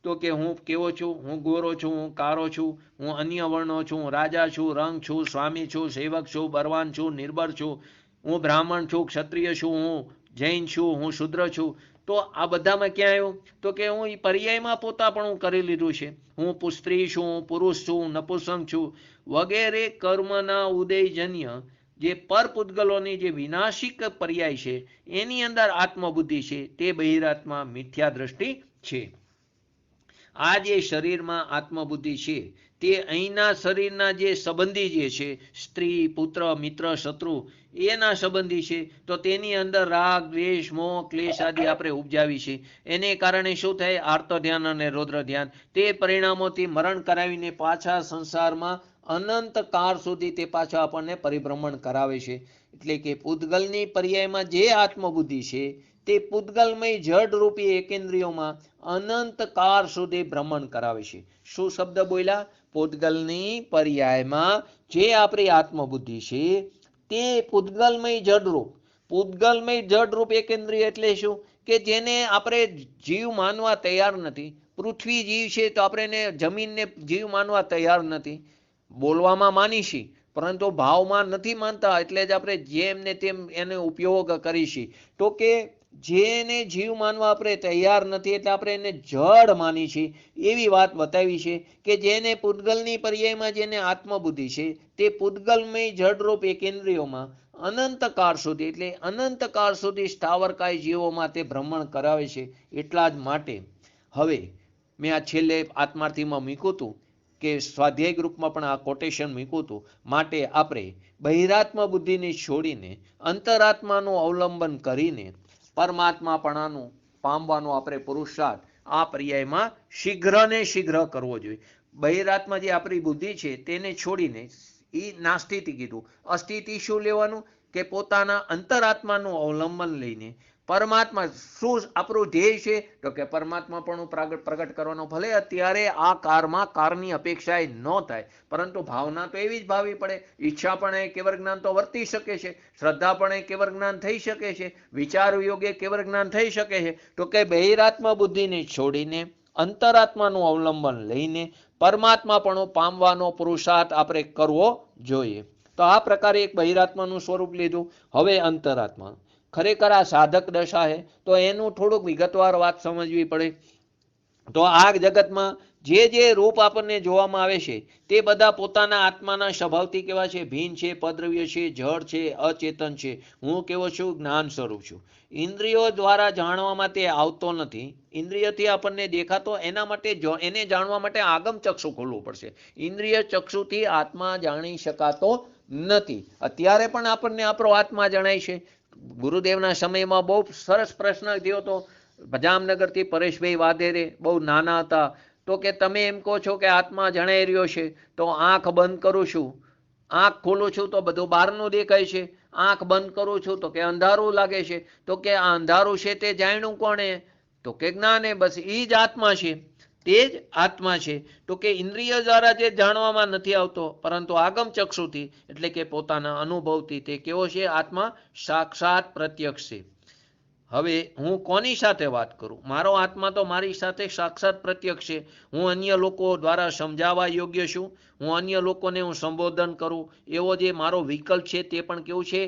તો કે હું કેવો છું? હું ગોરો છું, હું કારો છું, હું અન્ય વર્ણો છું, હું રાજા છું, રંગ છું, સ્વામી છું, સેવક છું, બળવાન છું, નિર્બળ છું, હું બ્રાહ્મણ છું, ક્ષત્રિય છું, હું જૈન છું, હું શુદ્ર છું. તો આ બધામાં ક્યાં આવ્યું? તો કે હું એ પર્યાયમાં પોતાપણું કરી લીધું છે. હું સ્ત્રી છું, હું પુરુષ છું, નપુંસક છું વગેરે કર્મના ઉદયજન્ય જે પરપૂતગલોની જે વિનાશિક પર્યાય છે એની અંદર આત્મબુદ્ધિ છે તે બહિરાત્મા મિથ્યા દ્રષ્ટિ છે. આ જે શરીરમાં આત્મબુદ્ધિ છે તે અહીંના શરીરના જે સંબંધી જે છે સ્ત્રી, પુત્ર, મિત્ર, શત્રુ એના સંબંધી છે. તો તેની અંદર રાગ, દ્વેષ, મોહ, ક્લેશ આદિ આપણે ઉપજાવી છે. એને કારણે શું થાય? આર્ત ધ્યાન અને રૌદ્ર ધ્યાન તે પરિણામોથી મરણ કરાવીને પાછા સંસારમાં અનંત કાળ સુધી તે પાછા આપણને પરિભ્રમણ કરાવે છે. એટલે કે પૂતગલની પર્યાયમાં જે આત્મબુદ્ધિ છે તે પૂતગલમય જડરૂપી એકેન્દ્રિયોમાં અનંત કાળ સુધી ભ્રમણ કરાવે છે. શું શબ્દ બોલ્યા? પૂતગલની પર્યાયમાં જે આપણી આત્મબુદ્ધિ છે તે પૂતગલમય જડરૂપ, પૂતગલમય જડરૂપ એકેન્દ્રિય એટલે શું? કે જેને આપણે જીવ માનવા તૈયાર નથી. પૃથ્વી જીવ છે તો આપણે જમીનને જીવ માનવા તૈયાર નથી. બોલવામાં માનીશી પરંતુ ભાવમાં નથી માનતા, એટલે જ આપણે જેમ ને તેમ એનો ઉપયોગ કરીશી. તો કે જેને જીવ માનવા આપણે તૈયાર નથી એટલે આપણે એને જડ માની છીએ. એવી વાત બતાવી છે કે જેને પૂતગલની પર્યાયમાં જેને આત્મબુદ્ધિ છે તે પૂતગલમય જડરૂપ એકેન્દ્રિયોમાં અનંતકાળ સુધી એટલે અનંતકાળ સુધી સ્થાવરકાય જીવોમાં તે ભ્રમણ કરાવે છે. એટલા જ માટે હવે મેં આ છેલ્લે આત્માર્થીમાં મૂક્યું હતું કે સ્વાધ્યાય ગ્રુપમાં પણ આ કોટેશન મૂક્યું હતું. માટે આપણે બહિરાત્મા બુદ્ધિને છોડીને અંતરાત્માનું અવલંબન કરીને પરમાત્માપણાનું પામવાનો આપણે પુરુષાર્થ આ પર્યાયમાં શીઘ્ર ને શીઘ્ર કરવો જોઈએ. બહિરાત્મા જે આપણી બુદ્ધિ છે તેને છોડીને એ નાસ્તિતિ કીધું. અસ્થિતિ શું લેવાનું? કે પોતાના અંતરાત્માનું અવલંબન લઈને પરમાત્મા શું આપણું ધ્યેય છે? તો કે પરમાત્મા પણ પ્રગટ કરવાનો. ભલે અત્યારે આ કારમાં કારની અપેક્ષા ન થાય પરંતુ ભાવના તો એવી જ ભાવવી પડે. ઈચ્છા પણ એ કેવળ જ્ઞાન તો વર્તી શકે છે, શ્રદ્ધા પણ એ કેવળ જ્ઞાન થઈ શકે છે, વિચાર યોગે કેવળ જ્ઞાન થઈ શકે છે. તો કે બહિરાત્મા બુદ્ધિને છોડીને અંતરાત્માનું અવલંબન લઈને પરમાત્મા પણ પામવાનો પુરુષાર્થ આપણે કરવો જોઈએ. તો આ પ્રકારે એક બહિરાત્માનું સ્વરૂપ લીધું. હવે અંતરાત્મા ખરેખર આ સાધક દશા છે તો એનું થોડુંક વિગતવાર વાત સમજવી પડે. તો આ જગતમાં જે રૂપ આપણને જોવામાં આવે છે તે બધા પોતાના આત્માના સ્વભાવથી કેવા છે? ભીન છે, પદ્રવ્ય છે, જળ છે, અચેતન છે. હું કેવો છું? જ્ઞાન સ્વરૂપ છું. ઇન્દ્રિયો દ્વારા જાણવામાં તે આવતો નથી. ઇન્દ્રિયથી આપણને દેખાતો, એના માટે એને જાણવા માટે આગમ ચક્ષુ ખોલવું પડશે. ઇન્દ્રિય ચક્ષુથી આત્મા જાણી શકાતો નથી. અત્યારે પણ આપણને આપણો આત્મા જણાય છે. ગુરુદેવના સમયમાં બહુ સરસ પ્રશ્ન થયો હતો. જામનગરથી પરેશભાઈ વાધેરે બહુ નાના હતા, તો કે તમે એમ કહો છો કે આત્મા જણાઈ રહ્યો છે, તો આંખ બંધ કરું છું, આંખ ખોલું છું તો બધું બહારનું દેખાય છે, આંખ બંધ કરું છું તો કે અંધારું લાગે છે. તો કે આ અંધારું છે તે જાણ્યું કોણે? તો કે જ્ઞાને. બસ એ જ આત્મા છે, તે જ આત્મા છે. તો કે ઇન્દ્રિય દ્વારા જે જાણવામાં નથી આવતો, પરંતુ આગમ ચક્ષુથી એટલે કે પોતાના અનુભવથી તે કેવો છે? આત્મા સાક્ષાત પ્રત્યક્ષ છે. હવે હું કોની સાથે વાત કરું? મારો આત્મા તો મારી સાથે સાક્ષાત પ્રત્યક્ષ છે. હું અન્ય લોકો દ્વારા સમજાવવા યોગ્ય છું. હું અન્ય લોકોને હું સંબોધન કરું એવો જે મારો વિકલ્પ છે તે પણ કેવું છે?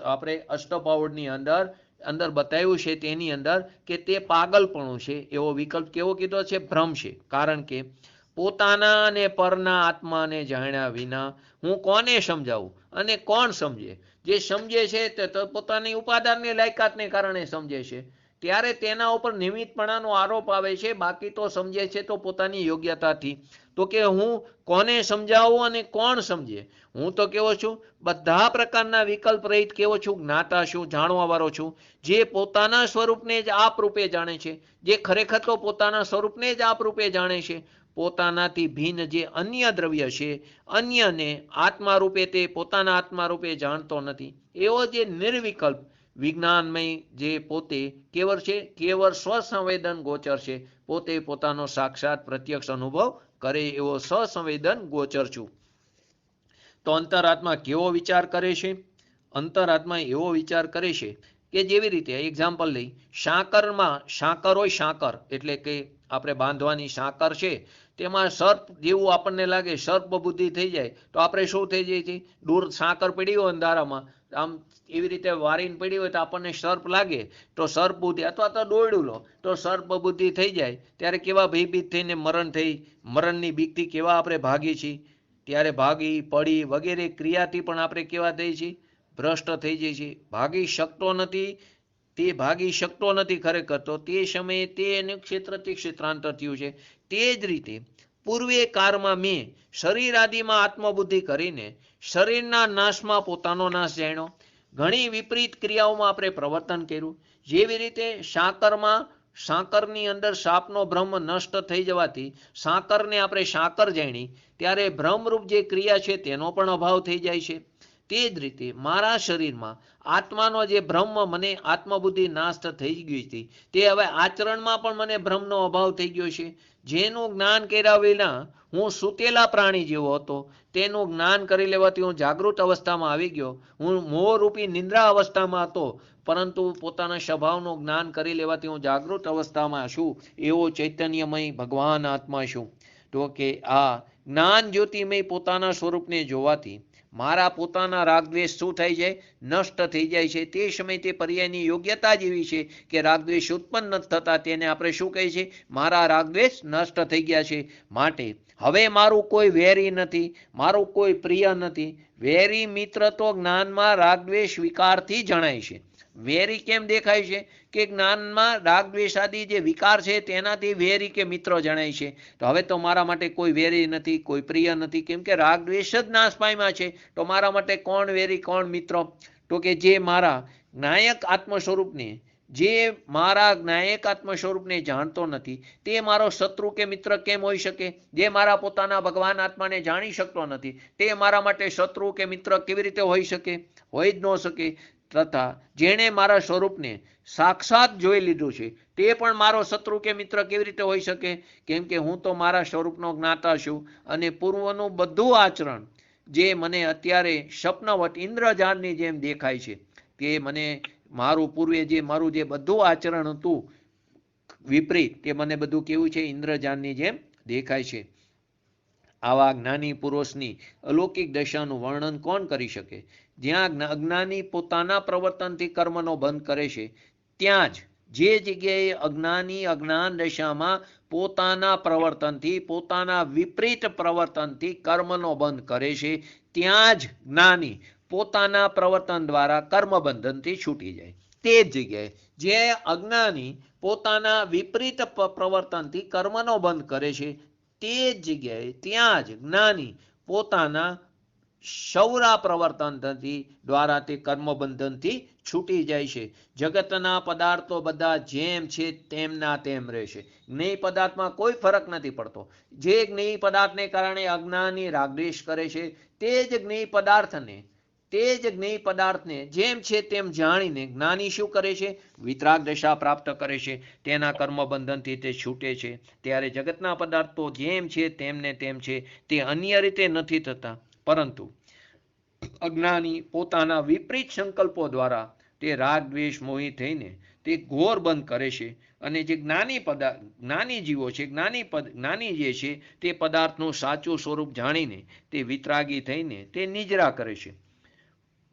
આપણે અષ્ટપાવડની અંદર બતાવ્યું છે તેની અંદર કે તે પાગલપણું છે. એવો વિકલ્પ કેવો કીધો છે? ભ્રમ છે. કારણ કે પોતાના અને પરના આત્માને જાણ્યા વિના હું કોને સમજાવું અને કોણ સમજે? જે સમજે છે તે પોતાની ઉપાદાનની લાયકાતને કારણે સમજે છે, ત્યારે તેના ઉપર નિમિત્તપણાનો આરોપ આવે છે. બાકી તો સમજે છે તો પોતાની યોગ્યતાથી. તો કે હું કોને સમજાવું અને કોણ સમજે? હું તો કેવો છું? બધા પ્રકારના વિકલ્પ રહિત કેવો છું? જ્ઞાતા છું, જાણવા વાળો છું, જે પોતાના સ્વરૂપને જ આપ રૂપે જાણે છે, જે ખરેખર તો પોતાના સ્વરૂપને જ આપ રૂપે જાણે છે. પોતાનાથી ભિન્ન જે અન્ય દ્રવ્ય છે, અન્યને આત્મા રૂપે તે પોતાના આત્મા રૂપે જાણતો નથી. એવો જે નિર્વિકલ્પ વિજ્ઞાનમય જે પોતે કેવળ છે, કેવળ સ્વસંવેદન ગોચર છે. પોતે પોતાનો સાક્ષાત પ્રત્યક્ષ અનુભવ કરે એવો સ્વસંવેદન ગોચર છું. તો અંતરાત્મા કેવો વિચાર કરે છે? અંતરાત્મા એવો વિચાર કરે છે કે જેવી રીતે એક્ઝામ્પલ લઈ, સાકરમાં સાકર હોય, સાકર એટલે કે આપણે બાંધવાની સાકર છે, તેમાં સર્પ જેવું આપણને લાગે, સર્પ બુદ્ધિ થઈ જાય તો આપણે શું થઈ જાય છે? દૂર સાકર પડી હોય અંધારામાં, આમ એવી રીતે વારીને પડી હોય તો આપણને સર્પ લાગે, તો સર્પ બુદ્ધિ, અથવા તો દોરડું લો તો સર્પ બુદ્ધિ થઈ જાય, ત્યારે કેવા ભયભીત થઈને મરણની બીકથી કેવા આપણે ભાગીએ છીએ. ત્યારે ભાગી, પડી વગેરે ક્રિયાથી પણ આપણે કેવા થઈએ છીએ? ભ્રષ્ટ થઈ જાય છે. ભાગી શકતો નથી ખરેખર તો તે સમયે તે ક્ષેત્રથી ક્ષેત્રાંતર થયું છે. તે જ રીતે પૂર્વે કાળમાં મેં શરીર આદિમાં આત્મબુદ્ધિ કરીને શરીરના નાશમાં પોતાનો નાશ જાણ્યો. ઘણી વિપરીત ક્રિયાઓમાં આપણે પ્રવર્તન કર્યું. જેવી રીતે સાકરની અંદર સાપનો ભ્રમ નષ્ટ થઈ જવાથી સાકરને આપણે સાકર જાણી, ત્યારે ભ્રમરૂપ જે ક્રિયા છે તેનો પણ અભાવ થઈ જાય છે. તે જ રીતે મારા શરીરમાં આત્માનો જે બ્રહ્મ, મને આત્મબુદ્ધિ નાશ થઈ ગઈ હતી, તે હવે આચરણમાં પણ મને ભ્રમનો અભાવ થઈ ગયો છે. જેનું જ્ઞાન કર્યા વિના હું સૂતેલા પ્રાણી જેવો હતો, તેનું જ્ઞાન કરી લેવાથી હું જાગૃત અવસ્થામાં આવી ગયો. હું મોહરૂપી નિંદ્રા અવસ્થામાં હતો, પરંતુ પોતાના સ્વભાવનું જ્ઞાન કરી લેવાથી હું જાગૃત અવસ્થામાં છું. એવો ચૈતન્યમય ભગવાન આત્મા છું. તો કે આ જ્ઞાન જ્યોતિમય પોતાના સ્વરૂપને જોવાથી મારા પોતાના રાગદ્વેષ શું થઈ જાય? નષ્ટ થઈ જાય છે. તે સમય તે પર્યાયની યોગ્યતા જ એવી છે કે રાગદ્વેષ ઉત્પન્ન નથી થતા. તેને આપણે શું કહીએ છીએ? મારા રાગદ્વેષ નષ્ટ થઈ ગયા છે. માટે હવે મારું કોઈ વેરી નથી, મારું કોઈ પ્રિય નથી. વેરી મિત્ર તો જ્ઞાનમાં રાગદ્વેષ વિકારથી જણાય છે. વેરી કેમ દેખાય છે? કે જ્ઞાનમાં રાગદ્વેષ આદિ જે વિકાર છે તેનાથી વેરી કે મિત્ર જણાય છે. તો હવે તો મારા માટે કોઈ વેરી નથી, કોઈ પ્રિય નથી, કેમ કે રાગદ્વેષ જ નાશ પામ્યા છે. તો મારા માટે કોણ વેરી, કોણ મિત્ર? તો કે જે મારા નાયક આત્મ સ્વરૂપને જાણતો નથી, તે મારો શત્રુ કે મિત્ર કેમ હોઈ શકે? જે મારા પોતાના ભગવાન આત્માને જાણી શકતો નથી, તે મારા માટે શત્રુ કે મિત્ર કેવી રીતે હોઈ શકે? હોઈ જ ન શકે. તથા જેણે મારા સ્વરૂપને સાક્ષાત જોઈ લીધું છે, તે પણ મારો શત્રુ કે મિત્ર કેવી રીતે હોઈ શકે? કેમ કે હું તો મારા સ્વરૂપનો જ્ઞાતા છું, અને પૂર્વનું બધું આચરણ જે મને અત્યારે સ્વપ્નવટ ઇન્દ્રજાળની જેમ દેખાય છે, તે મને મારું જે બધું આચરણ હતું વિપરીત, તે મને બધું કેવું છે? ઇન્દ્રજાળની જેમ દેખાય છે. આવા જ્ઞાની પુરુષની અલૌકિક દશાનું વર્ણન કોણ કરી શકે? જ્યાં અજ્ઞાની પોતાના પ્રવર્તનથી કર્મનો બંધ કરે છે, ત્યાં જ જે જગ્યાએ અજ્ઞાની અજ્ઞાન દશામાં પોતાના પ્રવર્તનથી પોતાના વિપરીત પ્રવર્તનથી કર્મનો બંધ કરે છે, ત્યાં જ જ્ઞાની પોતાના પ્રવર્તન દ્વારા કર્મબંધનથી છૂટી જાય. તે જ જગ્યાએ જે અજ્ઞાની પોતાના વિપરીત પ્રવર્તનથી કર્મનો બંધ કરે છે, તે જ જગ્યાએ ત્યાં જ જ્ઞાની પોતાના સૌરા પ્રવર્તનથી દ્વારા તે કર્મબંધનથી છૂટી જાય છે. જગતના પદાર્થો બધા જેમ છે તેમના તેમ રહેશે. જ્ઞેય પદાર્થમાં કોઈ ફરક નથી પડતો. જે જ્ઞેય પદાર્થને કારણે અજ્ઞાની રાગદ્વેષ કરે છે, તે જ જ્ઞેય પદાર્થને જેમ છે તેમ જાણીને જ્ઞાની શું કરે છે? વિતરાગ દશા પ્રાપ્ત કરે છે. તેના કર્મબંધનથી તે છૂટે છે. ત્યારે જગતના પદાર્થો જેમ છે તેમને તેમ છે, તે અન્ય રીતે નથી થતા, પરંતુ અજ્ઞાની પોતાના વિપરીત સંકલ્પો દ્વારા તે રાગ દ્વેષ મોહી થઈને તે ઘોર બંધ કરે છે. અને જે જ્ઞાની જીવો છે, જ્ઞાની જે છે તે પદાર્થનું સાચું સ્વરૂપ જાણીને તે વિતરાગી થઈને તે નિજરા કરે છે.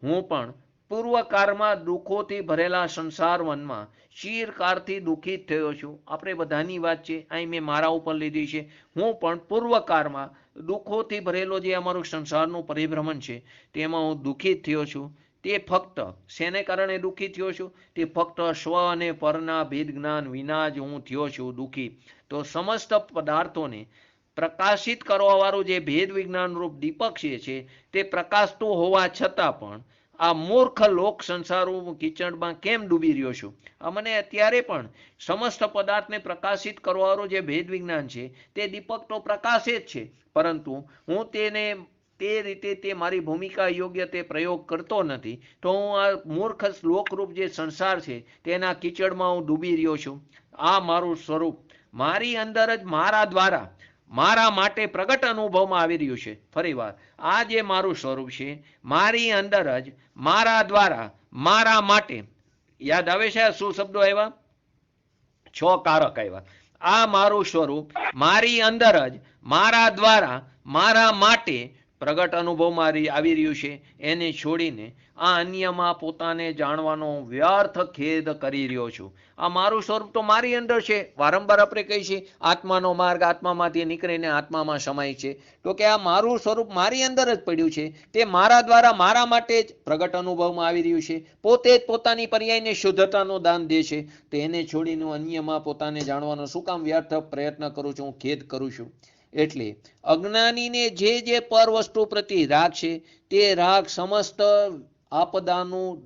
હું પણ પૂર્વકાળમાં દુઃખોથી ભરેલા સંસાર વનમાં ચિરકાળથી દુઃખિત થયો છું. આપણે બધાની વાત છે, અહીં મેં મારા ઉપર લીધી છે. હું પણ પૂર્વકાળમાં દુઃખોથી ભરેલો જે અમારું સંસારનું પરિભ્રમણ છે તેમાં હું દુઃખિત થયો છું. તે ફક્ત શેને કારણે દુઃખી થયો છું? તે ફક્ત સ્વ અને પરના ભેદ જ્ઞાન વિના જ હું થયો છું દુઃખી. તો સમસ્ત પદાર્થોને પ્રકાશિત કરવાવાળું જે ભેદ વિજ્ઞાન રૂપ દીપક છે તે પ્રકાશતું હોવા છતાં પણ આ મૂર્ખ લોક સંસારો કિચડમાં કેમ ડૂબી રહ્યો છું? મને અત્યારે પણ સમસ્ત પદાર્થને પ્રકાશિત કરવાવાળું જે ભેદ વિજ્ઞાન છે તે દીપક તો પ્રકાશે જ છે, પરંતુ હું તેને તે રીતે તે મારી ભૂમિકા યોગ્ય તે પ્રયોગ કરતો નથી. તો હું આ મૂર્ખ લોકરૂપ જે સંસાર છે તેના કિચડમાં હું ડૂબી રહ્યો છું. આ મારું સ્વરૂપ મારી અંદર જ મારા દ્વારા મારા માટે પ્રગટ અનુભવમાં આવી રહ્યું છે. ફરીવાર, આ જે મારું સ્વરૂપ છે મારી અંદર જ મારા દ્વારા મારા માટે, યાદ આવે છે શું શબ્દો આવ્યા? 6 કારક આવ્યા. આ મારું સ્વરૂપ મારી અંદર જ મારા દ્વારા મારા માટે પ્રગટ અનુભવમાં આવી રહ્યું છે. એને છોડીને આ અન્યમાં પોતાને જાણવાનો વ્યર્થ ખેદ કરી રહ્યો છું. આ મારું સ્વરૂપ તો મારી અંદર છે. વારંવાર આપણે કહીએ છીએ આત્માનો માર્ગ આત્મામાંથી નીકળીને આત્મામાં સમાય છે. તો કે આ મારું સ્વરૂપ મારી અંદર જ પડ્યું છે, તે મારા દ્વારા મારા માટે જ પ્રગટ અનુભવમાં આવી રહ્યું છે. પોતે જ પોતાની પર્યાયને શુદ્ધતાનું દાન દે છે. તો એને છોડીને હું અન્યમાં પોતાને જાણવાનો શું કામ વ્યર્થ પ્રયત્ન કરું છું? હું ખેદ કરું છું. એટલે અજ્ઞાનીને જે પર વસ્તુ પ્રતિ રાગ છે તે રાગ સમસ્ત આપદાનું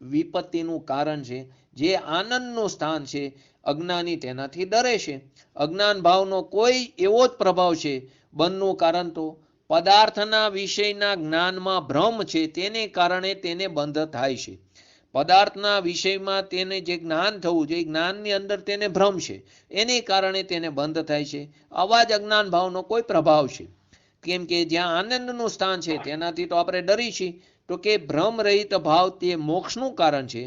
વિપત્તિનું કારણ છે. જે આનંદનું સ્થાન છે અજ્ઞાની તેનાથી ડરે છે. અજ્ઞાન ભાવનો કોઈ એવો જ પ્રભાવ છે. બંધનું કારણ તો પદાર્થના વિષયના જ્ઞાનમાં ભ્રમ છે, તેને કારણે તેને બંધ થાય છે. પદાર્થના વિષયમાં તેને જે જ્ઞાન થવું જોઈએ, જ્ઞાનની અંદર તેને ભ્રમ છે, એને કારણે તેને બંધ થાય છે. આવા જ અજ્ઞાન ભાવનો કોઈ પ્રભાવ છે. કેમ કે જ્યાં આનંદનું સ્થાન છે તેનાથી તો આપણે ડરી છીએ. તો કે ભ્રમ રહિત ભાવ તે મોક્ષનું કારણ છે.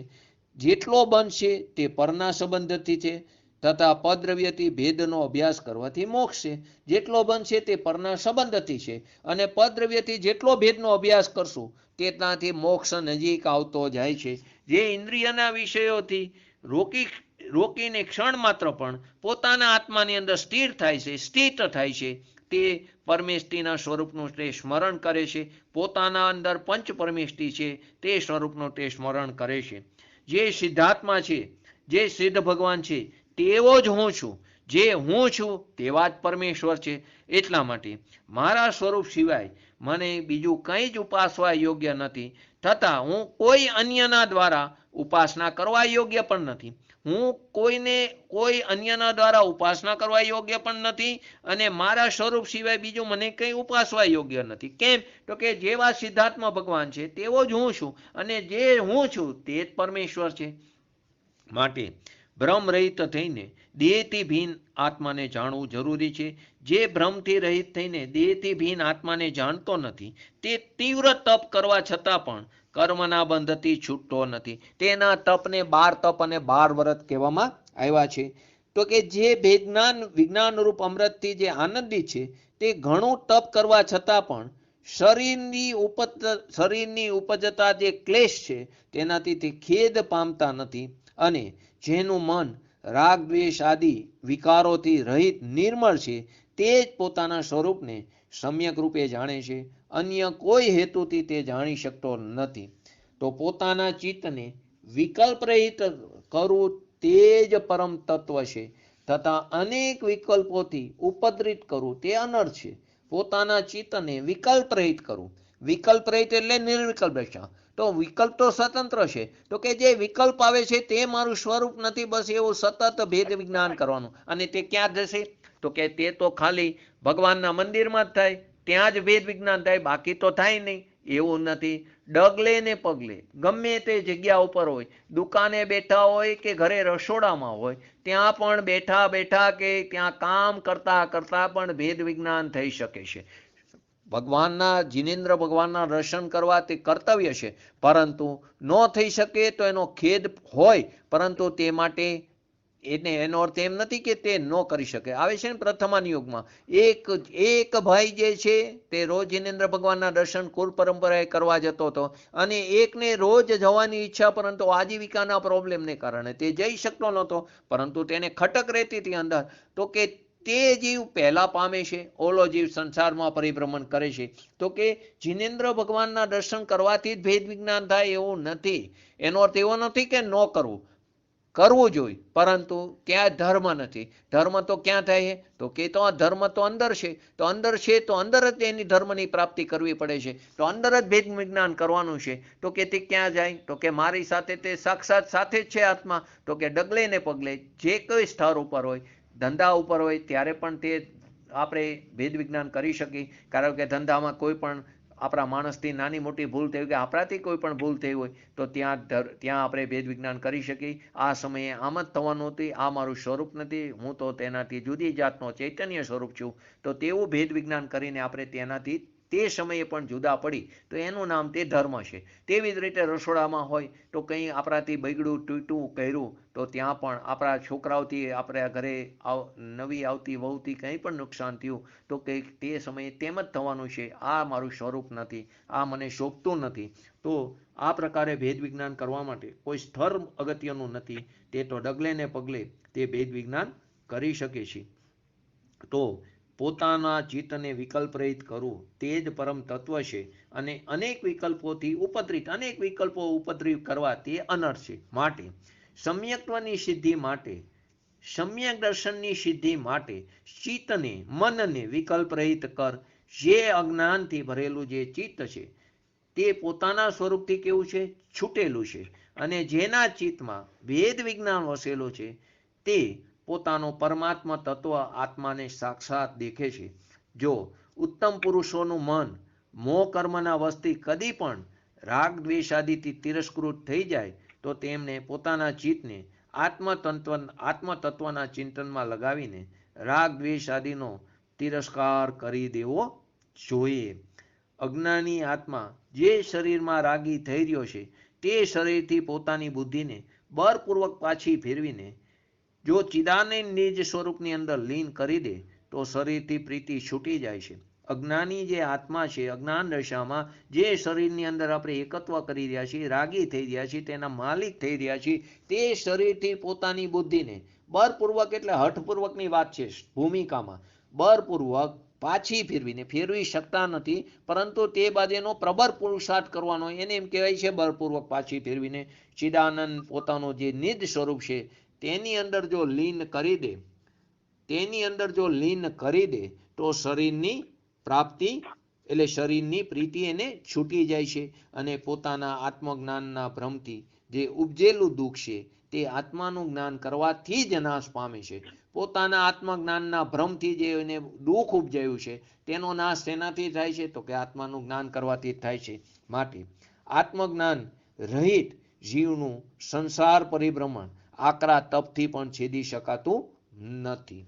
જેટલો બંધ છે તે પરના સંબંધથી છે, તથા પદ્રવ્યથી ભેદનો અભ્યાસ કરવાથી મોક્ષ છે. જેટલો બંધ છે તે પરના સંબંધથી છે, અને પદ્રવ્યથી જેટલો ભેદનો અભ્યાસ કરશું તેનાથી મોક્ષ નજીક આવતો જાય છે. જે ઇન્દ્રિયના વિષયોથી રોકીને ક્ષણ માત્ર પણ પોતાના આત્માની અંદર સ્થિર થાય છે તે પરમેષ્ટિના સ્વરૂપનું તે સ્મરણ કરે છે. પોતાના અંદર પંચ પરમેષ્ટિ છે તે સ્વરૂપનું તે સ્મરણ કરે છે. જે સિદ્ધાત્મા છે, જે સિદ્ધ ભગવાન છે તેવો જ હું છું. જે હું છું તેવા જ પરમેશ્વર છે. એટલા માટે મારા સ્વરૂપ સિવાય મને બીજું કંઈ જ ઉપાસવા યોગ્ય નથી, તથા હું કોઈ અન્યના દ્વારા ઉપાસના કરવા યોગ્ય પણ નથી. હું કોઈ અન્યના દ્વારા ઉપાસના કરવા યોગ્ય પણ નથી, અને મારા સ્વરૂપ સિવાય બીજું મને કંઈ ઉપાસવા યોગ્ય નથી. કેમ? તો કે જેવા સિદ્ધાત્મા ભગવાન છે તેવો જ હું છું, અને જે હું છું તે જ પરમેશ્વર છે. માટે ભ્રમ રહિત થઈને દેહથી ભિન્ન આત્માને જાણવું જરૂરી છે. જે ભ્રમથી રહિત થઈને દેહથી ભિન્ન આત્માને જાણતો નથી તે તીવ્ર તપ કરવા છતાં પણ કર્મના બંધથી છૂટતો નથી. તેના તપને 12 તપ અને 12 વ્રત કહેવામાં આવ્યા છે. તો કે જે વિજ્ઞાન રૂપ અમૃતથી જે આનંદિત છે તે ઘણું તપ કરવા છતાં પણ શરીરની ઉપજતા જે ક્લેશ છે તેનાથી તે ખેદ પામતા નથી. અને જેનું મન રાગ દ્વેષ આદિ વિકારોથી રહિત નિર્મળ છે તે જ પોતાના સ્વરૂપને સમ્યક રૂપે જાણે છે, અન્ય કોઈ હેતુથી તે જાણી શકતો નથી. તો પોતાના ચિત્તને વિકલ્પ રહિત કરવું તે જ પરમ તત્વ છે, તથા અનેક વિકલ્પોથી ઉપદ્રિત કરવું તે અનર્થ છે. પોતાના ચિત્તને વિકલ્પ રહિત કરવું, વિકલ્પ રહિત એટલે નિર્વિકલ્પ દશા. તો વિકલ્પ તો સ્વતંત્ર છે, તો કે જે વિકલ્પ આવે છે તે મારું સ્વરૂપ નથી, બસ એવું સતત ભેદ વિજ્ઞાન કરવાનું. અને તે ક્યાં જશે? તો કે તે તો ખાલી ભગવાનના મંદિરમાં જ થાય, ત્યાં જ ભેદ વિજ્ઞાન થાય, બાકી તો થાય નહીં. એવું નથી. ડગલે ને પગલે ગમે તે જગ્યા ઉપર હોય, દુકાને બેઠા હોય કે ઘરે રસોડામાં હોય, ત્યાં પણ બેઠા બેઠા કે ત્યાં કામ કરતા કરતા પણ ભેદ વિજ્ઞાન થઈ શકે છે. ભગવાનના જિનેન્દ્ર ભગવાનના દર્શન કરવા તે કર્તવ્ય છે, પરંતુ ન થઈ શકે તો એનો ખેદ હોય, પરંતુ તે માટે એનો અર્થ એમ નથી કે તે ન કરી શકે. આવે છે ને પ્રથમાન યુગમાં એક ભાઈ જે છે તે રોજ જિનેન્દ્ર ભગવાનના દર્શન કુલ પરંપરાએ કરવા જતો હતો, અને એકને રોજ જવાની ઈચ્છા, પરંતુ આજીવિકાના પ્રોબ્લેમને કારણે તે જઈ શકતો નહોતો, પરંતુ તેને ખટક રહેતી હતી અંદર. તો કે તે જીવ પહેલા પામે છે, ઓલો જીવ સંસારમાં પરિભ્રમણ કરે છે. તો કે જિનેન્દ્ર ભગવાનના દર્શન કરવાથી જ ભેદ વિજ્ઞાન થાય એવું નથી. એનો અર્થ એવો નથી કે ન કરવું, કરવું જોઈએ, પરંતુ ત્યાં ધર્મ નથી. ધર્મ તો ક્યાં થાય? તો કે તો ધર્મ તો અંદર છે, તો અંદર છે તો અંદર જ એની ધર્મની પ્રાપ્તિ કરવી પડે છે, તો અંદર જ ભેદ વિજ્ઞાન કરવાનું છે. તો કે તે ક્યાં જાય? તો કે મારી સાથે તે સાક્ષાત સાથે જ છે આત્મા. તો કે ડગલે ને પગલે જે કોઈ સ્તર ઉપર હોય, ધંધા ઉપર હોય, ત્યારે પણ તે આપણે ભેદ વિજ્ઞાન કરી શકીએ. કારણ કે ધંધામાં કોઈ પણ આપણા માણસથી નાની મોટી ભૂલ થઈ, કે આપણાથી કોઈ પણ ભૂલ થઈ હોય, તો ત્યાં આપણે ભેદ વિજ્ઞાન કરી શકીએ. આ સમયે આમ જ થવાનું હતું, આ મારું સ્વરૂપ નથી, હું તો તેનાથી જુદી જાતનો ચૈતન્ય સ્વરૂપ છું. તો તેવું ભેદ વિજ્ઞાન કરીને આપણે તેનાથી તે સમયે પણ જુદા પડી, તો એનું નામ તે ધર્મ છે. તેવી જ રીતે રસોડામાં હોય, તો કંઈ આપણાથી બગડ્યું તૂટ્યું કર્યું, તો ત્યાં પણ આપણા છોકરાઓથી, આપણા ઘરે નવી આવતી વહુથી કંઈ પણ નુકસાન થયું, તો કંઈક તે સમયે તેમ જ થવાનું છે. આ મારું સ્વરૂપ નથી, આ મને શોભતું નથી. તો આ પ્રકારે ભેદ વિજ્ઞાન કરવા માટે કોઈ સ્તર અગત્યનું નથી, તે તો ડગલે ને પગલે તે ભેદ વિજ્ઞાન કરી શકે છે. તો પોતાના ચિત્તને વિકલ્પ રહિત કરવું તે જ પરમ તત્વ છે, અને અનેક વિકલ્પોથી અનેક વિકલ્પો ઉપદ્રવ કરવા તે અનર્થ છે. માટે સમ્યક્ત્વની સિદ્ધિ માટે, સમ્યક દર્શનની સિદ્ધિ માટે ચિત્તને, મનને વિકલ્પ રહિત કર. જે અજ્ઞાનથી ભરેલું જે ચિત્ત છે તે પોતાના સ્વરૂપથી કેવું છે? છૂટેલું છે. અને જેના ચિત્તમાં ભેદ વિજ્ઞાન વસેલું છે તે પોતાનો પરમાત્મા તત્વ આત્માને સાક્ષાત દેખે છે. જો ઉત્તમ પુરુષોનું મન મોહ કર્મના વશથી કદી પણ રાગ દ્વેષાદિથી તિરસ્કૃત થઈ જાય, તો તેમને પોતાના ચિત્તને આત્મતત્વના ચિંતનમાં લગાવીને રાગ દ્વેષ આદિનો તિરસ્કાર કરી દેવો જોઈએ. અજ્ઞાની આત્મા જે શરીરમાં રાગી થઈ રહ્યો છે, તે શરીરથી પોતાની બુદ્ધિને બળપૂર્વક પાછી ફેરવીને જો ચિદાનંદ નિજ સ્વરૂપની અંદર લીન કરી દે, તો શરીરથી પ્રીતિ છૂટી જાય છે. અજ્ઞાની જે આત્મા છે, અજ્ઞાન દશામાં જે શરીરની અંદર આપણે એકત્વ કરી રહ્યા છીએ, રાગી થઈ રહ્યા છીએ, તેના માલિક થઈ રહ્યા છીએ, તે શરીરથી પોતાની બુદ્ધિને બળપૂર્વક, એટલે હઠપૂર્વકની વાત છે, ભૂમિકામાં બળપૂર્વક પાછી ફેરવી શકતા નથી, પરંતુ તે બાજુનો પ્રબળ પુરુષાર્થ કરવાનો, એને એમ કહેવાય છે બળપૂર્વક પાછી ફેરવીને ચિદાનંદ પોતાનું જે નિજ સ્વરૂપ છે તેની અંદર જો લીન કરી દે, તો શરીરની પ્રાપ્તિ, એટલે શરીરની પ્રીતિ એને છૂટી જાય છે, અને પોતાના આત્મજ્ઞાનના ભ્રમથી જે ઉપજેલું દુઃખ છે તે આત્માનું જ્ઞાન કરવાથી જ નાશ પામે છે. પોતાના આત્મજ્ઞાનના ભ્રમથી જે એને દુઃખ ઉપજાયું છે તેનો નાશ તેનાથી થાય છે, તો કે આત્માનું જ્ઞાન કરવાથી જ થાય છે. માટે આત્મજ્ઞાન રહિત જીવનું સંસાર પરિભ્રમણ આકરા તપથી પણ છેદી શકાતું નથી.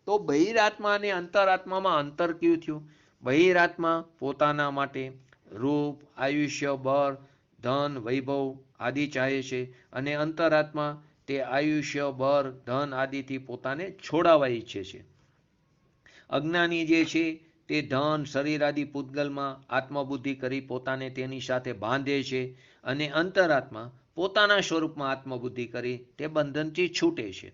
તો બહિરાત્મા અને અંતરાત્મામાં અંતર કેવું થયું? બહિરાત્મા પોતાના માટે રૂપ, આયુષ્ય, બળ, ધન, વૈભવ આદિ ચાહે છે, અને અંતરાત્મા તે આયુષ્ય, બળ, ધન આદિથી પોતાને છોડાવવા ઈચ્છે છે. અજ્ઞાની જે છે તે ધન, શરીર આદિ પૂતગલમાં આત્મબુદ્ધિ કરી પોતાને તેની સાથે બાંધે છે, અને અંતરાત્મા પોતાના સ્વરૂપમાં આત્મબુદ્ધિ કરી તે બંધનથી છૂટે છે.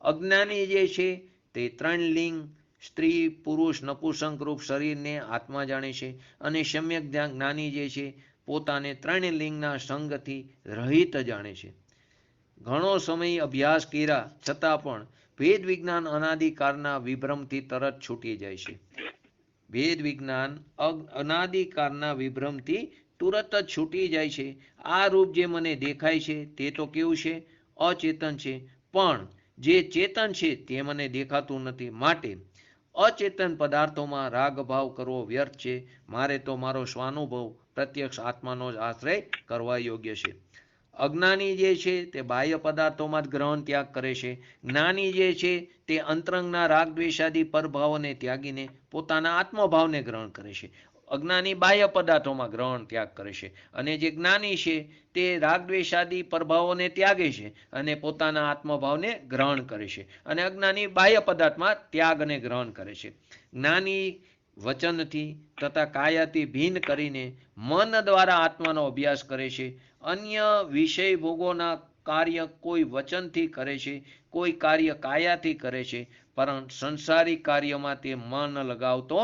અજ્ઞાની જે છે તે 3 લિંગ સ્ત્રી પુરુષ નપુંસક રૂપ શરીરને આત્મા જાણે છે અને સમ્યક જ્ઞાની જે છે પોતાને 3 લિંગના સંગથી રહિત જાણે છે. ઘણો સમય અભ્યાસ કર્યા છતાં પણ ભેદ વિજ્ઞાન અનાદિકાળના વિભ્રમથી તરત છૂટી જાય છે. ભેદ વિજ્ઞાન અનાદિકાળના વિભ્રમથી તુરત જ છૂટી જાય છે. આ રૂપ જે મને દેખાય છે તે તો કેવું છે? અચેતન છે, પણ જે ચેતન છે તે મને દેખાતું નથી. માટે અચેતન પદાર્થોમાં રાગભાવ કરવો વ્યર્થ છે. મારે તો મારો સ્વાનુભવ પ્રત્યક્ષ આત્માનો જ આશ્રય કરવા યોગ્ય છે. અજ્ઞાની જે છે તે બાહ્ય પદાર્થોમાં જ ગ્રહણ ત્યાગ કરે છે. જ્ઞાની જે છે તે અંતરંગના રાગ દ્વેષાદી પરભાવોને ત્યાગીને પોતાના આત્મભાવને ગ્રહણ કરે છે. અજ્ઞાની બાહ્ય પદાર્થોમાં ગ્રહણ ત્યાગ કરે છે અને જે જ્ઞાની છે તે રાગ દ્વેષાદી પ્રભાવોને ત્યાગે છે અને પોતાના આત્મભાવને ગ્રહણ કરે છે. અને અજ્ઞાની બાહ્ય પદાર્થમાં ત્યાગ અને ગ્રહણ કરે છે. જ્ઞાની વચનથી તથા કાયાથી ભિન્ન કરીને મન દ્વારા આત્માનો અભ્યાસ કરે છે. અન્ય વિષય ભોગોના કાર્ય કોઈ વચનથી કરે છે, કોઈ કાર્ય કાયાથી કરે છે, પરંતુ સંસારિક કાર્યમાં તે મન લગાવતો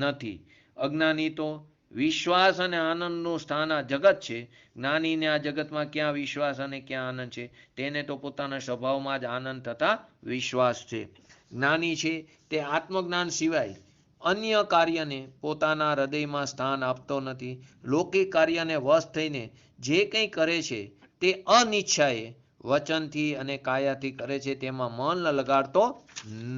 નથી. અજ્ઞાની તો વિશ્વાસ અને આનંદનું સ્થાન આ જગત છે. જ્ઞાનીને આ જગતમાં ક્યાં વિશ્વાસ અને ક્યાં આનંદ છે? તેને તો પોતાના સ્વભાવમાં જ આનંદ તથા વિશ્વાસ છે. જ્ઞાની છે તે આત્મજ્ઞાન સિવાય અન્ય કાર્યને પોતાના હૃદયમાં સ્થાન આપતો નથી. લૌકિક કાર્યને વશ થઈને જે કંઈ કરે છે તે અનિચ્છાએ વચનથી અને કાયાથી કરે છે, તેમાં મન લગાડતો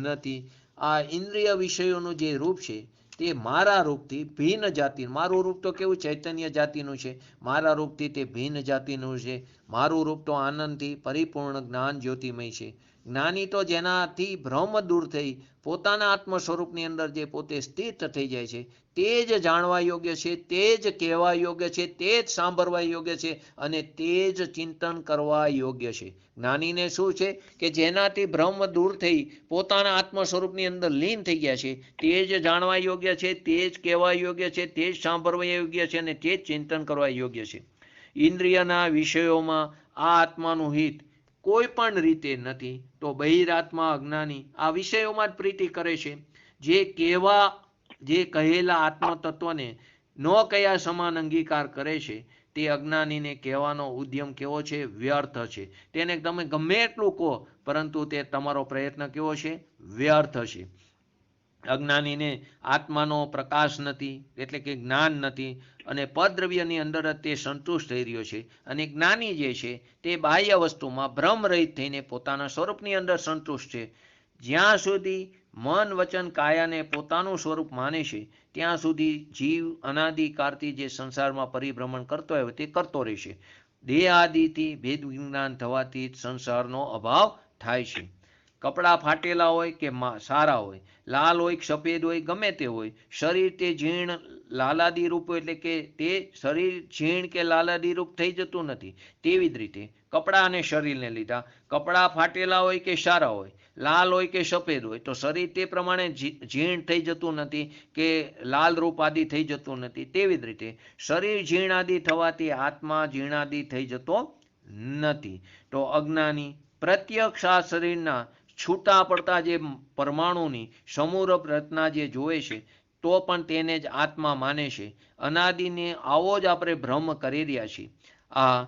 નથી. આ ઇન્દ્રિય વિષયોનું જે રૂપ છે તે મારા રૂપથી ભિન્ન જાતિ, મારું રૂપ તો કેવું ચૈતન્ય જાતિનું છે, મારા રૂપથી તે ભિન્ન જાતિનું છે. મારું રૂપ તો આનંદથી પરિપૂર્ણ જ્ઞાન જ્યોતિમય છે. જ્ઞાની તો જેનાથી ભ્રમ દૂર થઈ પોતાના આત્મ સ્વરૂપની અંદર જે પોતે સ્થિત થઈ જાય છે તે જ જાણવા યોગ્ય છે, તે જ કહેવા યોગ્ય છે, તે જ સાંભળવા યોગ્ય છે અને તે જ ચિંતન કરવા યોગ્ય છે. જ્ઞાનીને શું છે કે જેનાથી ભ્રમ દૂર થઈ પોતાના આત્મ સ્વરૂપની અંદર લીન થઈ ગયા છે તે જ જાણવા યોગ્ય છે, તે જ કહેવા યોગ્ય છે, તે જ સાંભળવા યોગ્ય છે અને તે જ ચિંતન કરવા યોગ્ય છે. ઇન્દ્રિયના વિષયોમાં આ આત્માનું હિત કોઈ પણ રીતે નથી, તો બહિરાત્મા અજ્ઞાની આ વિષયોમાં જ પ્રીતિ કરે છે. જે કહેલા આત્મતત્વને ન કયા સમાન અંગીકાર કરે છે તે અજ્ઞાનીને કહેવાનો ઉદ્યમ કેવો છે? વ્યર્થ છે. તેને તમે ગમે એટલું કહો પરંતુ તે તમારો પ્રયત્ન કેવો છે? વ્યર્થ છે. અજ્ઞાનીને આત્માનો પ્રકાશ નથી, એટલે કે જ્ઞાન નથી અને પદ્રવ્યની અંદર જ તે સંતુષ્ટ થઈ રહ્યો છે. અને જ્ઞાની જે છે તે બાહ્ય વસ્તુમાં ભ્રમરહિત થઈને પોતાના સ્વરૂપની અંદર સંતુષ્ટ છે. જ્યાં સુધી મન વચન કાયાને પોતાનું સ્વરૂપ માને છે ત્યાં સુધી જીવ અનાદિકાળથી જે સંસારમાં પરિભ્રમણ કરતો હોય તે કરતો રહેશે. દેહ આદિથી ભેદ વિજ્ઞાન થવાથી સંસારનો અભાવ થાય છે. કપડાં ફાટેલા હોય કે સારા હોય, લાલ હોય કે સફેદ હોય, ગમે તે હોય, શરીર તે ઝીણ લાલાદી રૂપ, એટલે કે તે શરીર ઝીણ કે લાલાદી રૂપ થઈ જતું નથી. તેવી જ રીતે કપડાં અને શરીરને લીધા, કપડાં ફાટેલા હોય કે સારા હોય, લાલ હોય કે સફેદ હોય, તો શરીર તે પ્રમાણે ઝીણ થઈ જતું નથી કે લાલ રૂપ આદિ થઈ જતું નથી. તેવી જ રીતે શરીર ઝીણાદી થવાથી આત્મા ઝીણાદી થઈ જતો નથી. તો અજ્ઞાની પ્રત્યક્ષ આ શરીરના છૂટા પડતા જે પરમાણુની સમૂરભ રચના જે જોવે છે તો પણ તેને જ આત્મા માને છે. અનાદિને આવો જ આપણે ભ્રમ કરી રહ્યા છીએ. આ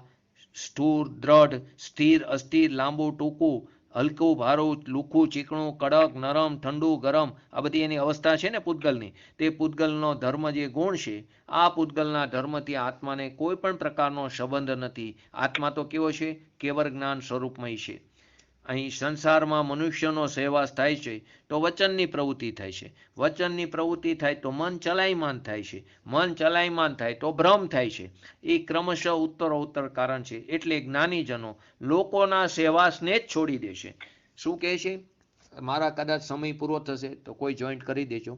સ્થૂળ દ્રઢ, સ્થિર અસ્થિર, લાંબુ ટૂંકું, હલકું ભારું, લુખું ચીકણું, કડક નરમ, ઠંડુ ગરમ, આ બધી એની અવસ્થા છે ને પૂતગલની. તે પૂતગલનો ધર્મ જે ગુણ છે, આ પૂતગલના ધર્મથી આત્માને કોઈ પણ પ્રકારનો સંબંધ નથી. આત્મા તો કેવો છે? કેવળ જ્ઞાન સ્વરૂપમય છે. અહીં સંસારમાં મનુષ્યનો સહવાસ થાય છે તો વચનની પ્રવૃત્તિ થાય છે, વચનની પ્રવૃત્તિ થાય તો મન ચલાયમાન થાય છે, મન ચલાયમાન થાય તો ભ્રમ થાય છે. એ ક્રમશઃ ઉત્તરોત્તર કારણ છે. એટલે જ્ઞાનીજનો લોકોના સહવાસને જ છોડી દેશે. શું કહે છે? મારા કદાચ સમય પૂરો થશે તો કોઈ જોઈન્ટ કરી દેજો.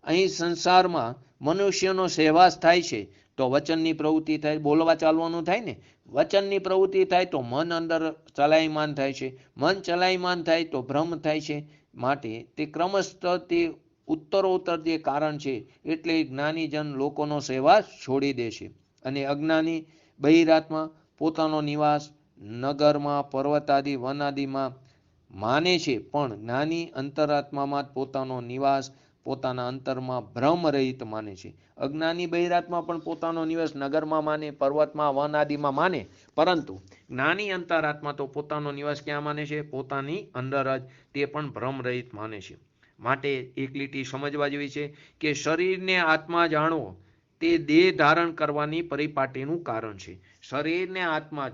અહીં સંસારમાં મનુષ્યનો સહવાસ થાય છે તો વચનની પ્રવૃત્તિ થાય, બોલવા ચાલવાનું થાય ને, વચનની પ્રવૃત્તિ થાય તો મન અંદર ચલાયમાન થાય છે, મન ચલાયમાન થાય તો ભ્રમ થાય છે. માટે તે ક્રમશઃ તે ઉત્તરોત્તર જે કારણ છે એટલે જ્ઞાનીજન લોકોનો સહવાસ છોડી દે છે. અને અજ્ઞાની બહિરાત્મા પોતાનો નિવાસ નગરમાં, પર્વત આદિ, વન આદિમાં માને છે, પણ જ્ઞાની અંતરાત્મામાં જ પોતાનો નિવાસ પોતાના અંતરમાં ભ્રમ રહિત માને છે. અજ્ઞાની બહિરાત્મા પણ પોતાનો નિવાસ નગરમાં માને, પર્વતમાં, વન આદિમાં માને, પરંતુ જ્ઞાની અંતરાત્મા તો પોતાનો નિવાસ ક્યાં માને છે? પોતાની અંદર જ, તે પણ ભ્રમ રહિત માને છે. માટે એક લીટી સમજવા જેવી છે કે શરીરને આત્મા જાણવો તે દેહ ધારણ કરવાની પરિપાટીનું કારણ છે. શરીરને આત્મા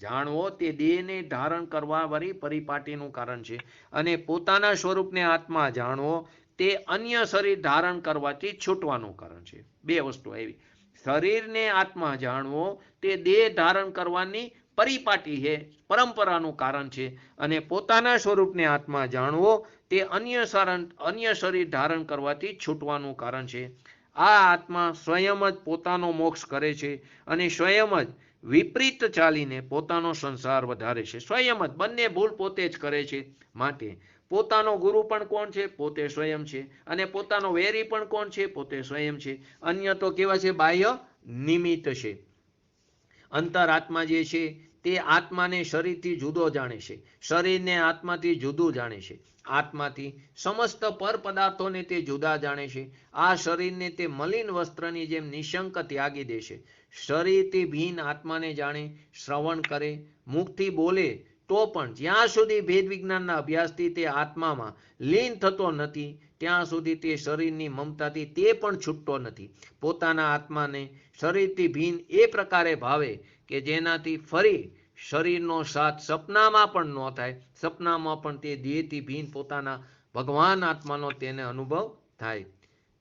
જાણવો તે દેહને ધારણ કરવા વાળી પરિપાટીનું કારણ છે, અને પોતાના સ્વરૂપને આત્મા જાણવો તે અન્ય શરીર ધારણ કરવાથી છૂટવાનું કારણ છે. બે વસ્તુ આવી. શરીરને આત્મા જાણવો તે દેહ ધારણ કરવાની પરિપાટી છે, પરંપરાનું કારણ છે, અને પોતાના સ્વરૂપને આત્મા જાણવો તે અન્ય શરીર ધારણ કરવાથી છૂટવાનું કારણ છે. આ આત્મા સ્વયં જ પોતાનો મોક્ષ કરે છે અને સ્વયં જ વિપરીત ચાલીને પોતાનો સંસાર વધારે છે. સ્વયં જ બંને ભૂલ પોતે જ કરે છે. માટે પોતાનો ગુરુ પણ કોણ છે? પોતે સ્વયં છે. અને પોતાનો વેરી પણ કોણ છે? પોતે સ્વયં છે. અન્ય તો કેવા છે? બાહ્ય નિમિત્ત છે. અંતરાત્મા જે છે તે આત્માને શરીરથી જુદો જાણે છે, શરીરને આત્માથી જુદું જાણે છે, આત્માથી સમસ્ત પર પદાર્થોને તે જુદા જાણે છે. આ શરીરને તે મલિન વસ્ત્રની જેમ નિશંક ત્યાગી દે છે. શરીરથી ભિન્ન આત્માને જાણે, શ્રવણ કરે, મુખથી બોલે, તો પણ જ્યાં સુધી ભેદ વિજ્ઞાનના અભ્યાસથી તે આત્મામાં લીન થતો નથી, ત્યાં સુધી તે શરીરની મમતાથી તે પણ છૂટતો નથી. પોતાના આત્માને શરીરથી ભિન્ન એ પ્રકારે ભાવે કે જેનાથી ફરી શરીરનો સાથ સપનામાં પણ ન થાય. સપનામાં પણ તે દેહથી ભિન્ન પોતાના ભગવાન આત્માનો તેને અનુભવ થાય.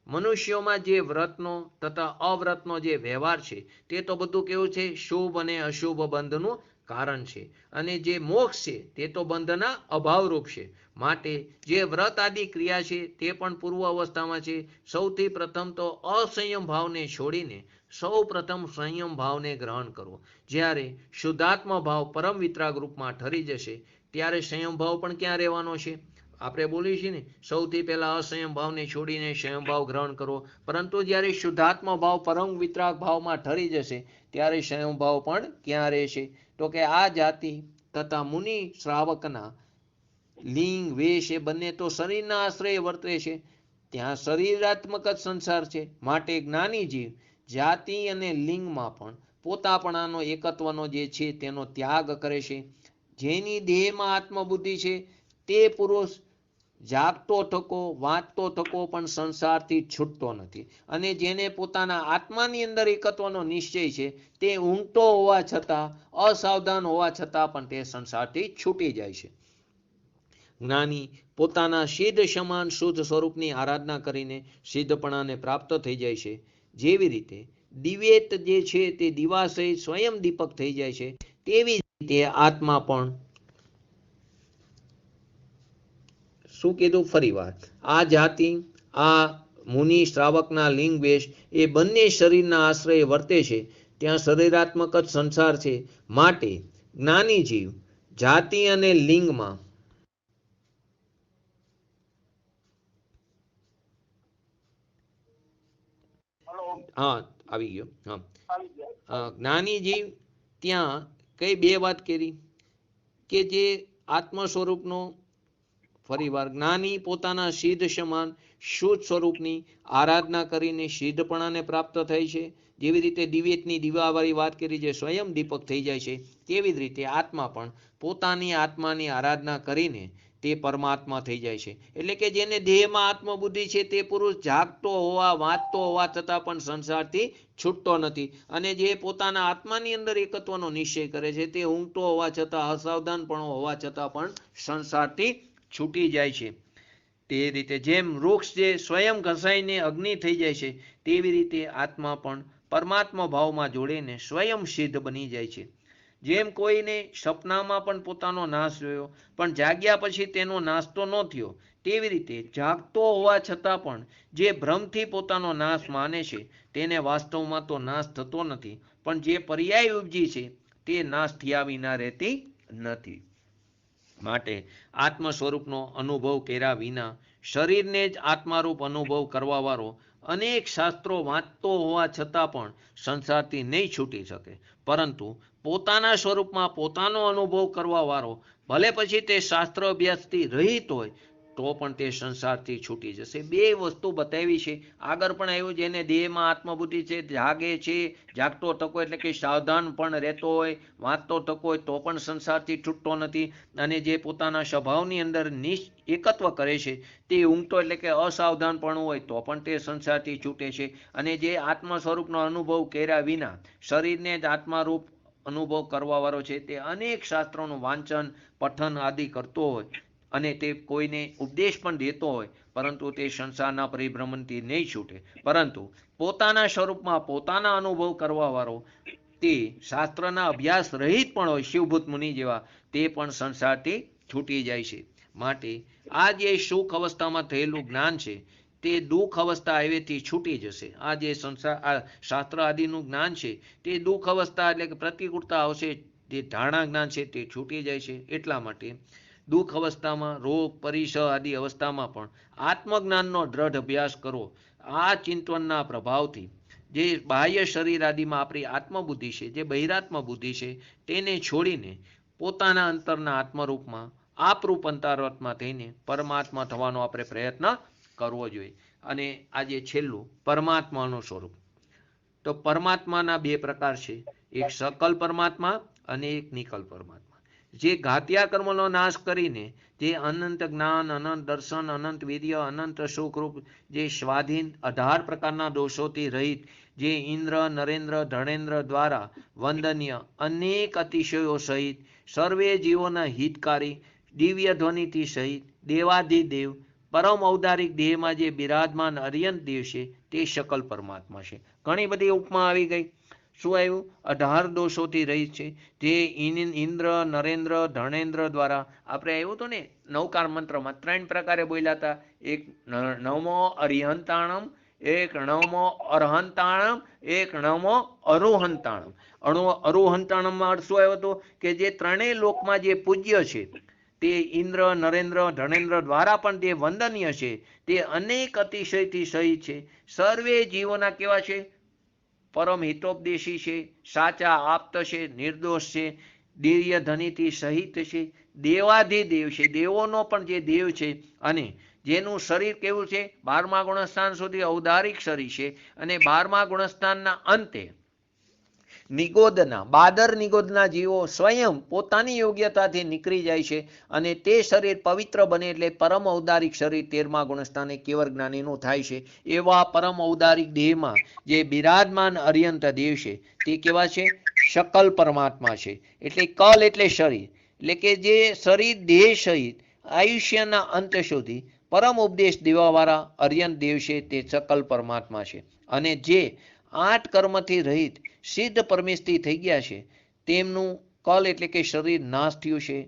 મનુષ્યોમાં જે વ્રતનો તથા અવ્રતનો જે વ્યવહાર છે તે તો બધું કેવું છે? શુભ અને અશુભ બંધનું કારણ છે. અને જે મોક્ષ છે તે તો બંધના અભાવરૂપ છે. માટે જે વ્રત આદિ ક્રિયા છે તે પણ પૂર્વ અવસ્થામાં છે. સૌથી પ્રથમ તો અસંયમ ભાવને છોડીને સૌ પ્રથમ સંયમ ભાવને ગ્રહણ કરવો. જ્યારે શુદ્ધાત્મ ભાવ પરમ વિતરાગ રૂપમાં ઠરી જશે ત્યારે સંયમ ભાવ પણ ક્યાં રહેવાનો છે? આપણે બોલીએ છીએ ને, સૌથી પહેલા અસંયમ ભાવને છોડીને સંયમ ભાવ ગ્રહણ કરવો. પરંતુ જ્યારે શુદ્ધાત્મ ભાવ પરમ વિતરાગ ભાવમાં ઠરી જશે ત્યારે સંયમ ભાવ પણ ક્યાં રહેશે? તો કે આ જાતિ તથા મુનિ શ્રાવકના લિંગ વેશ એ બંને તો શરીરના આશ્રય વર્તે છે. ત્યાં શરીરાત્મક જ સંસાર છે. માટે જ્ઞાની જીવ જાતિ અને લિંગમાં પણ પોતાપણાનો એકત્વનો જે છે તેનો ત્યાગ કરે છે. જેની દેહમાં આત્મબુદ્ધિ છે તે પુરુષ જાગતો થકો, વાંચતો થકો પણ સંસારથી છૂટતો નથી. અને જેને પોતાના આત્માની અંદર એકત્વનો નિશ્ચય છે તે ઊંઘતો હોવા છતાં, અસાવધાન હોવા છતાં પણ તે સંસારથી છૂટી જાય છે. જ્ઞાની પોતાના સિદ્ધ સમાન શુદ્ધ સ્વરૂપની આરાધના કરીને સિદ્ધપણાને પ્રાપ્ત થઈ જાય છે. જેવી રીતે દિવેત જે છે તે દીવા સહિત સ્વયં દીપક થઈ જાય છે, તેવી રીતે આત્મા પણ, શું કીધું? ફરી વાર, આ જાતિ, આ મુનિ શ્રાવકના લિંગ વેશ એ બંને શરીરના આશ્રય વર્તે છે. ત્યાં શરીરાત્મક જ સંસાર છે. માટે જ્ઞાની જીવ જાતિ અને લિંગમાં આવી ગયો. જ્ઞાની જીવ ત્યાં કઈ બે વાત કરી કે જે આત્મ સ્વરૂપનો, ફરી વાર, જ્ઞાની પોતાના સિદ્ધ સમાન શુદ્ધ સ્વરૂપની આરાધના કરીને સિદ્ધપણાને પ્રાપ્ત થાય છે. જેવી રીતે દિવેતની દીવાવાળી વાત કરી જે સ્વયં દીપક થઈ જાય છે, તેવી જ રીતે આત્મા પણ પોતાની આત્માની આરાધના કરીને તે પરમાત્મા થઈ જાય છે. એટલે કે જેને દેહમાં આત્મબુદ્ધિ છે તે પુરુષ જાગતો હોવા, વાંચતો હોવા છતાં પણ સંસારથી છૂટતો નથી. અને જે પોતાના આત્માની અંદર એકત્વનો નિશ્ચય કરે છે તે ઊંઘતો હોવા છતાં, અસાવધાનપણો હોવા છતાં પણ સંસારથી છૂટી જાય છે. તે રીતે જેમ વૃક્ષ જે સ્વયં ઘસાઈને અગ્નિ થઈ જાય છે, તેવી રીતે આત્મા પણ પરમાત્મા ભાવમાં જોડીને સ્વયં સિદ્ધ બની જાય છે. જેમ કોઈને સપનામાં પણ પોતાનો નાશ જોયો પણ જાગ્યા પછી તેનો નાશ તો ન થયો, તેવી રીતે જાગતો હોવા છતાં પણ જે ભ્રમથી પોતાનો નાશ માને છે તેને વાસ્તવમાં તો નાશ થતો નથી, પણ જે પર્યાય ઉપજી છે તે નાશ થયા વિના રહેતી નથી. માટે આત્મ સ્વરૂપનો અનુભવ કર્યા વિના શરીરને જ આત્મારૂપ અનુભવ કરવાવાળો અનેક શાસ્ત્રો વાંચતો હોવા છતાં પણ સંસારથી નહીં છૂટી શકે, પરંતુ પોતાના સ્વરૂપમાં પોતાનો અનુભવ કરવાવાળો ભલે પછી તે શાસ્ત્ર અભ્યાસથી રહિત હોય તો પણ તે સંસારથી છૂટી જશે. બે વસ્તુ બતાવી છે. આગળ પણ આવ્યું જેને દેહમાં આત્મબુદ્ધિ છે, જાગે છે, જાગતો ટકો એટલે કે સાવધાન પણ રહેતો હોય, વાંચતો ટકો હોય તો પણ સંસારથી છૂટતો નથી. અને જે પોતાના સ્વભાવની અંદર એકત્વ કરે છે તે ઊંઘતો એટલે કે અસાવધાનપણું હોય તો પણ તે સંસારથી છૂટે છે. અને જે આત્મ સ્વરૂપનો અનુભવ કર્યા વિના શરીરને જ આત્મારૂપ અનુભવ કરવાવાળો છે તે અનેક શાસ્ત્રોનું વાંચન પઠન આદિ કરતો હોય અને તે કોઈને ઉપદેશ પણ દેતો હોય, પરંતુ તે સંસારના પરિભ્રમણથી નહીં છૂટે, પરંતુ પોતાના સ્વરૂપમાં પોતાના અનુભવ કરવાવાળો તે શાસ્ત્રના અભ્યાસ રહિત પણ હોય, શિવભૂત મુનિ જેવા, તે પણ સંસારથી છૂટી જાય છે. માટે આ જે સુખ અવસ્થામાં થયેલું જ્ઞાન છે તે દુઃખ અવસ્થા આવેથી છૂટી જશે. આ જે સંસાર આ શાસ્ત્ર આદિનું જ્ઞાન છે તે દુઃખ અવસ્થા એટલે કે પ્રતિકૂળતા આવશે, જે ધારણા જ્ઞાન છે તે છૂટી જાય છે. એટલા માટે દુઃખ અવસ્થામાં, રોગ પરિસર આદિ અવસ્થામાં પણ આત્મજ્ઞાનનો દ્રઢ અભ્યાસ કરો. આ ચિંતનના પ્રભાવથી જે બાહ્ય શરીર આદિમાં આપણી આત્મબુદ્ધિ છે, જે બહિરાત્મ બુદ્ધિ છે, તેને છોડીને પોતાના અંતરના આત્મરૂપમાં આપરૂપ અંતરાત્મા થઈને પરમાત્મા થવાનો આપણે પ્રયત્ન કરવો જોઈએ. અને આજે છેલ્લું પરમાત્માનું સ્વરૂપ. તો પરમાત્માના બે પ્રકાર છે, એક સકલ પરમાત્મા અને એક નિકલ પરમાત્મા. જે ઘાત્યા કર્મનો નાશ કરીને જે અનંત જ્ઞાન, અનંત દર્શન, અનંત વીર્ય, અનંત સુખરૂપ, જે સ્વાધીન 18 પ્રકારના દોષોથી રહિત, જે ઇન્દ્ર, નરેન્દ્ર, ધણેન્દ્ર દ્વારા વંદનીય, અનેક અતિશયો સહિત, સર્વે જીવોના હિતકારી, દિવ્ય ધ્વનિથી સહિત, દેવાધિદેવ, પરમ ઔદારિક દેહમાં જે બિરાજમાન અર્યંત દેવ છે તે શકલ પરમાત્મા છે. ઘણી બધી ઉપમા આવી ગઈ. શું આવ્યું? 18 દોષોથી રહિત છે, જે ઇન્દ્ર, નરેન્દ્ર, ધર્ણેન્દ્ર દ્વારા આપણે આવ્યું હતું ને નવકાર મંત્રમાં 3 પ્રકારે બોલ્યા હતા. એક નવમો અરિહંતાણમ, એક નવમો અરહંતાણમ, એક નવમો અરુહંતાણમ. અરુહંતાણમમાં અર્થ શું આવ્યો હતો કે જે ત્રણેય લોકમાં જે પૂજ્ય છે તે ઇન્દ્ર, નરેન્દ્ર, ધર્ણેન્દ્ર દ્વારા પણ જે વંદનીય છે, તે અનેક અતિશયથી સહિત છે, સર્વે જીવોના કેવા છે? પરમ હિતોપદેશી છે, સાચા આપ્ત છે, નિર્દોષ છે, દિવ્ય ધનિથી સહિત છે, દેવાધિદેવ છે, દેવોનો પણ જે દેવ છે, અને જેનું શરીર કેવું છે? 12મા ગુણસ્થાન સુધી ઔદારિક શરીર છે, અને 12મા ગુણસ્થાનના અંતે નિગોદના, બાદર નિગોદના જીવો સ્વયં પોતાની યોગ્યતાથી નીકળી જાય છે, અને તે શરીર પવિત્ર બને એટલે પરમ ઔદારિક શરીર 13મા ગુણસ્થાને કેવર જ્ઞાનીનું થાય છે. એવા પરમ ઔદારિક દેહમાં જે બિરાજમાન અર્યંત દેવ છે તે કેવા છે? શકલ પરમાત્મા છે. એટલે કલ એટલે શરીર, એટલે કે જે શરીર દેહ સહિત આયુષ્યના અંત સુધી પરમ ઉપદેશ દેવાવાળા અર્યંત દેવ છે તે શકલ પરમાત્મા છે. અને જે 8 કર્મથી રહિત સિદ્ધ પરમેશથી થઈ ગયા છે તેમનું કલ એટલે કે શરીર નાશ થયું છે,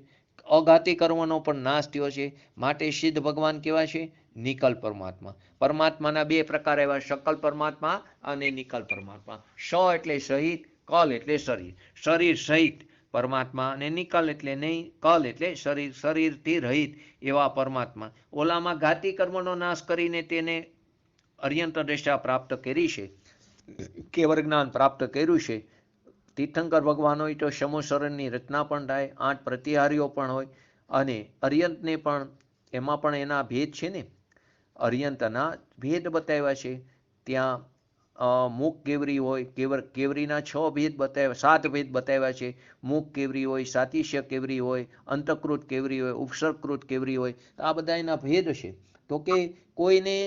અઘાતી કર્મનો પણ નાશ થયો છે. માટે સિદ્ધ ભગવાન કેવા છે? નિકલ પરમાત્મા. પરમાત્માના બે પ્રકાર એવા, શકલ પરમાત્મા અને નિકલ પરમાત્મા. સ એટલે સહિત, કલ એટલે શરીર. શરીર સહિત પરમાત્મા, અને નિકલ એટલે નહીં, કલ એટલે શરીર, શરીરથી રહિત એવા પરમાત્મા. ઓલામાં ઘાતી કર્મનો નાશ કરીને તેને અર્યંત દશા પ્રાપ્ત કરી છે, કેવર જ્ઞાન પ્રાપ્ત કર્યું છે. તીર્થંકર ભગવાન હોય તો સમોસરણની રચના પણ થાય, 8 પ્રતિહારીઓ પણ હોય, અને અર્યંતને પણ એમાં પણ એના ભેદ છે ને, અર્યંતના ભેદ બતાવ્યા છે. ત્યાં મુખ કેવરી હોય, કેવરીના 6 ભેદ બતાવ્યા, 7 ભેદ બતાવ્યા છે. મુખ કેવરી હોય, સાતિશ્ય કેવરી હોય, અંતકૃત કેવરી હોય, ઉપસર્ગકૃત કેવરી હોય. આ બધા એના ભેદ છે. તો કે કોઈને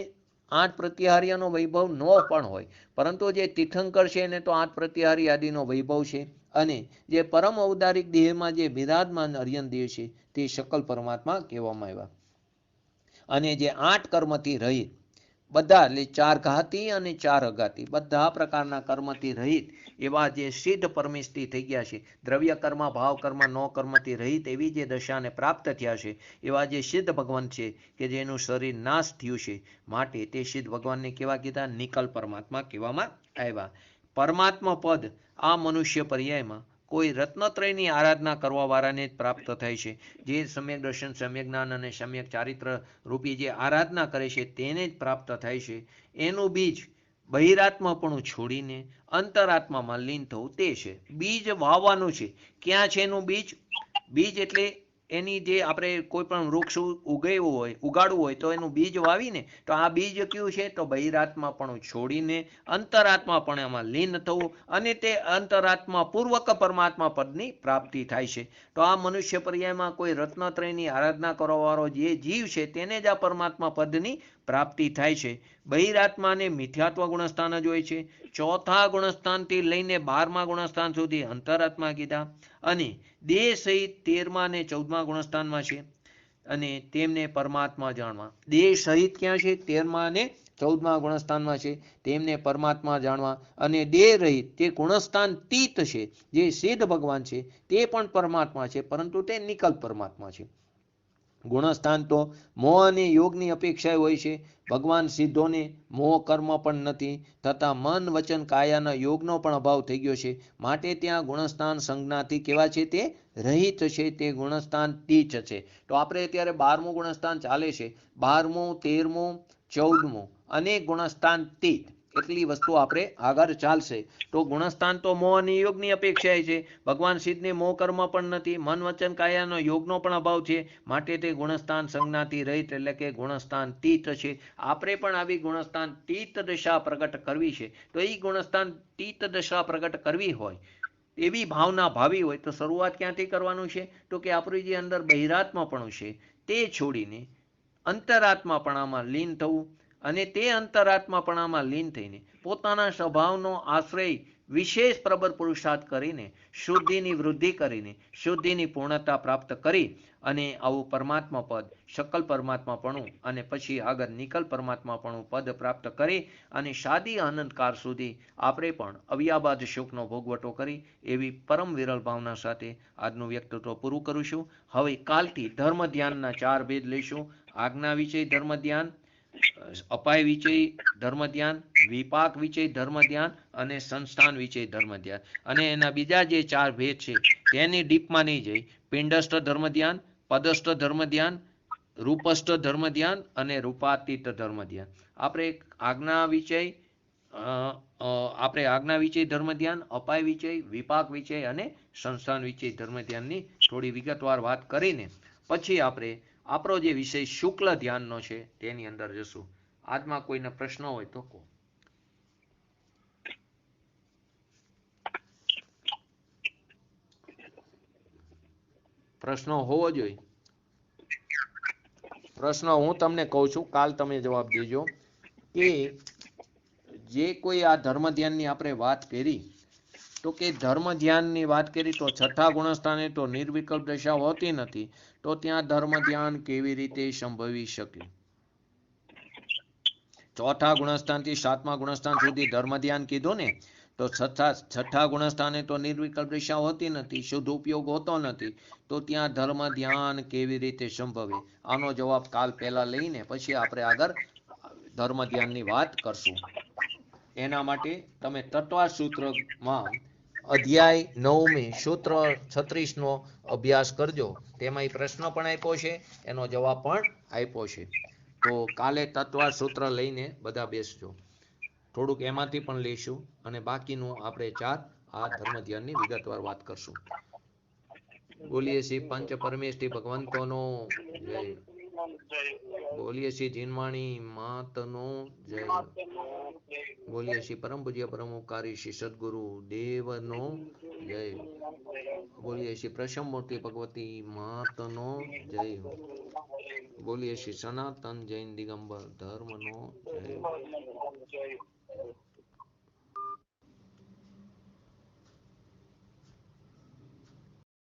8 પ્રતિહાર્યનો વૈભવ ન પણ હોય, પરંતુ જે તીર્થંકર છે એને તો 8 પ્રતિહારી આદિનો વૈભવ છે. અને જે પરમ ઔદારિક દેહમાં જે બિરાજમાન અર્યંત દેવ છે તે શકલ પરમાત્મા કહેવામાં આવ્યા. અને જે 8 કર્મથી રહિત બધા, એટલે 4 ઘાતી અને 4 અઘાતી, બધા પ્રકારના કર્મથી રહિત એવા જે સિદ્ધ પરમેશથી થઈ ગયા છે, દ્રવ્ય કર્મ, ભાવ કર્મ, નો કર્મથી રહિત એવી જે દશાને પ્રાપ્ત થયા છે, એવા જે સિદ્ધ ભગવાન છે કે જેનું શરીર નાશ થયું છે, માટે તે સિદ્ધ ભગવાનને કેવા કીધા? નિકલ પરમાત્મા કહેવામાં આવ્યા. પરમાત્મા પદ આ મનુષ્ય પર્યાયમાં કોઈ રત્નત્રયની આરાધના કરવા વાળાને જ પ્રાપ્ત થાય છે. જે સમ્યક દર્શન, સમ્યક જ્ઞાન અને સમ્યક ચારિત્ર રૂપી જે આરાધના કરે છે તેને જ પ્રાપ્ત થાય છે. એનું બીજ બહિરાત્માપણું છોડીને અંતરાત્મામાં લીન થવું તે છે. બીજ વાવવાનું છે. ક્યાં છે એનું બીજ? બીજ એટલે એની જે આપણે કોઈ પણ વૃક્ષ ઉગાડવું હોય તો એનું બીજ વાવીને તો આ બીજ કયું છે? તો બહિરાત્માપણું છોડીને અંતરાત્માપણામાં લીન થવું અને તે અંતરાત્મા પૂર્વક પરમાત્મા પદની પ્રાપ્તિ થાય છે. તો આ મનુષ્ય પર્યાયમાં કોઈ રત્નત્રયની આરાધના કરવાવાળો જે જીવ છે તેને જ આ પરમાત્મા પદની પ્રાપ્તિ થાય છે. બહિરાત્માને મિથ્યાત્વ ગુણસ્થાન જ હોય છે. ચોથા ગુણસ્થાનથી લઈને 12મા ગુણસ્થાન સુધી અંતરાત્મા કીધા અને દેહ સહિત 13મા અને 14મા ગુણસ્થાનમાં છે અને તેમને પરમાત્મા જાણવા. દેહ સહિત ક્યાં છે? 13મા અને 14મા ગુણસ્થાનમાં છે. તેમને પરમાત્મા જાણવા અને દેહ રહિત તે ગુણસ્થાન તીત છે જે સિદ્ધ ભગવાન છે તે પણ પરમાત્મા છે, પરંતુ તે નિકલ્પ પરમાત્મા છે. ગુણસ્થાન તો મોહ અને યોગની અપેક્ષા હોય છે. ભગવાન સિદ્ધોને મોહ કર્મ પણ નથી તથા મન વચન કાયાના યોગનો પણ અભાવ થઈ ગયો છે. માટે ત્યાં ગુણસ્થાન સંજ્ઞાથી કેવા છે? તે રહિત છે, તે ગુણસ્થાન તીચ છે. તો આપણે અત્યારે 12મું ગુણસ્થાન ચાલે છે. 12મું, 13મું, 14મું અને ગુણસ્થાન તીત એટલી વસ્તુ આપણે આગળ ચાલશે. તો ગુણસ્થાન તો મોહ અને યોગની અપેક્ષા છે. ભગવાન સિદ્ધને મોહ કર્મ પણ નથી, મન વચન કાયાનો યોગનો પણ અભાવ છે. માટે તે ગુણસ્થાન સંજ્ઞાથી રહિત એટલે કે ગુણસ્થાન તીત છે. આપણે પણ આવી ગુણસ્થાન તીત દશા પ્રગટ કરવી છે. તો એ ગુણસ્થાન તીત દશા પ્રગટ કરવી હોય, એવી ભાવના ભાવી હોય તો શરૂઆત ક્યાંથી કરવાનું છે? તો કે આપણું જે અંદર બહિરાત્માપણું છે તે છોડીને અંતરાત્માપણામાં લીન થવું અને તે અંતરાત્માપણામાં લીન થઈને પોતાના સ્વભાવનો આશ્રય વિશેષ પ્રબળ પુરુષાર્થ કરીને શુદ્ધિની વૃદ્ધિ કરીને શુદ્ધિની પૂર્ણતા પ્રાપ્ત કરી અને આવું પરમાત્મા પદ, શકલ પરમાત્માપણું અને પછી આગળ નિકલ પરમાત્માપણું પદ પ્રાપ્ત કરી અને શાદી આનંદકાળ સુધી આપણે પણ અવ્યાબાદ સુખનો ભોગવટો કરી એવી પરમ વિરલ ભાવના સાથે આજનું વ્યક્તિત્વ પૂરું કરું છું. હવે કાલથી ધર્મ ધ્યાનના 4 ભેદ લઈશું. આજ્ઞા વિષય ધર્મ ધ્યાન, અપાય વિષય ધર્મ ધ્યાન, વિપાક વિષય ધર્મ ધ્યાન અને સંસ્થાન વિષય ધર્મ ધ્યાન. અને એના બીજા જે 4 ભેદ છે તેની ડીપમાં નહીં જઈ. પિંડસ્થ ધર્મ ધ્યાન, પદસ્થ ધર્મ ધ્યાન, રૂપસ્થ ધર્મ ધ્યાન અને રૂપાતીત ધર્મ ધ્યાન. આપણે આજ્ઞા વિષય ધર્મ ધ્યાન, અપાય વિષય, વિપાક વિષય અને સંસ્થાન વિષય ધર્મ ધ્યાનની થોડી વિગતવાર વાત કરીને પછી આપણે આપણો જે વિષય શુક્લ ધ્યાનનો છે તેની અંદર જશું. આજમાં કોઈને પ્રશ્ન હોય તો કહો. પ્રશ્ન હોવો જોઈએ. પ્રશ્ન હું તમને કહું છું, કાલ તમે જવાબ દેજો કે જે કોઈ આ ધર્મ ધ્યાનની આપણે વાત કરી તો કે ધર્મ ધ્યાનની વાત કરી તો છઠ્ઠા ગુણસ્થાને તો નિર્વિકલ્પ દશા હોતી નથી. તો ત્યાં ધર્મ ધ્યાન કેવી રીતે સંભવી શકે? ચોથા ગુણસ્થાનથી 7મા ગુણસ્થાન સુધી ધર્મ ધ્યાન કીધું ને, તો છઠ્ઠા ગુણસ્થાને તો નિર્વિકલ્પ દિશા હોતી નથી, શુદ્ધ ઉપયોગ હોતો નથી. તો ત્યાં ધર્મ ધ્યાન કેવી રીતે સંભવે? આનો જવાબ કાલ પહેલા લઈને પછી આપણે આગળ ધર્મ ધ્યાનની વાત કરશું. એના માટે તમે તત્વા સૂત્રમાં અધ્યાય 9 સૂત્ર 36નો અભ્યાસ કરજો. તેમાં એ પ્રશ્ન પણ આપ્યો છે, એનો જવાબ પણ આપ્યો છે. તો કાલે તત્વા સૂત્ર લઈને બધા બેસજો. થોડુંક એમાંથી પણ લઈશું અને બાકીનું આપણે 4 આ ધર્મ ધ્યાનની વિગતવાર વાત કરશું. બોલીએ શ્રી પંચ પરમેષ્ઠી ભગવંતોનો જય. બોલીએ શ્રી જીનવાણી માતનો જય. બોલીએ શ્રી પરમ પૂજ્ય પરમ ઉપકારી શ્રી સદગુરુ દેવનો જય. બોલીએ શ્રી પ્રસમમૂર્તિ ભગવતી માતનો જય. બોલીએ શ્રી સનાતન જૈન દિગંબર ધર્મનો જય.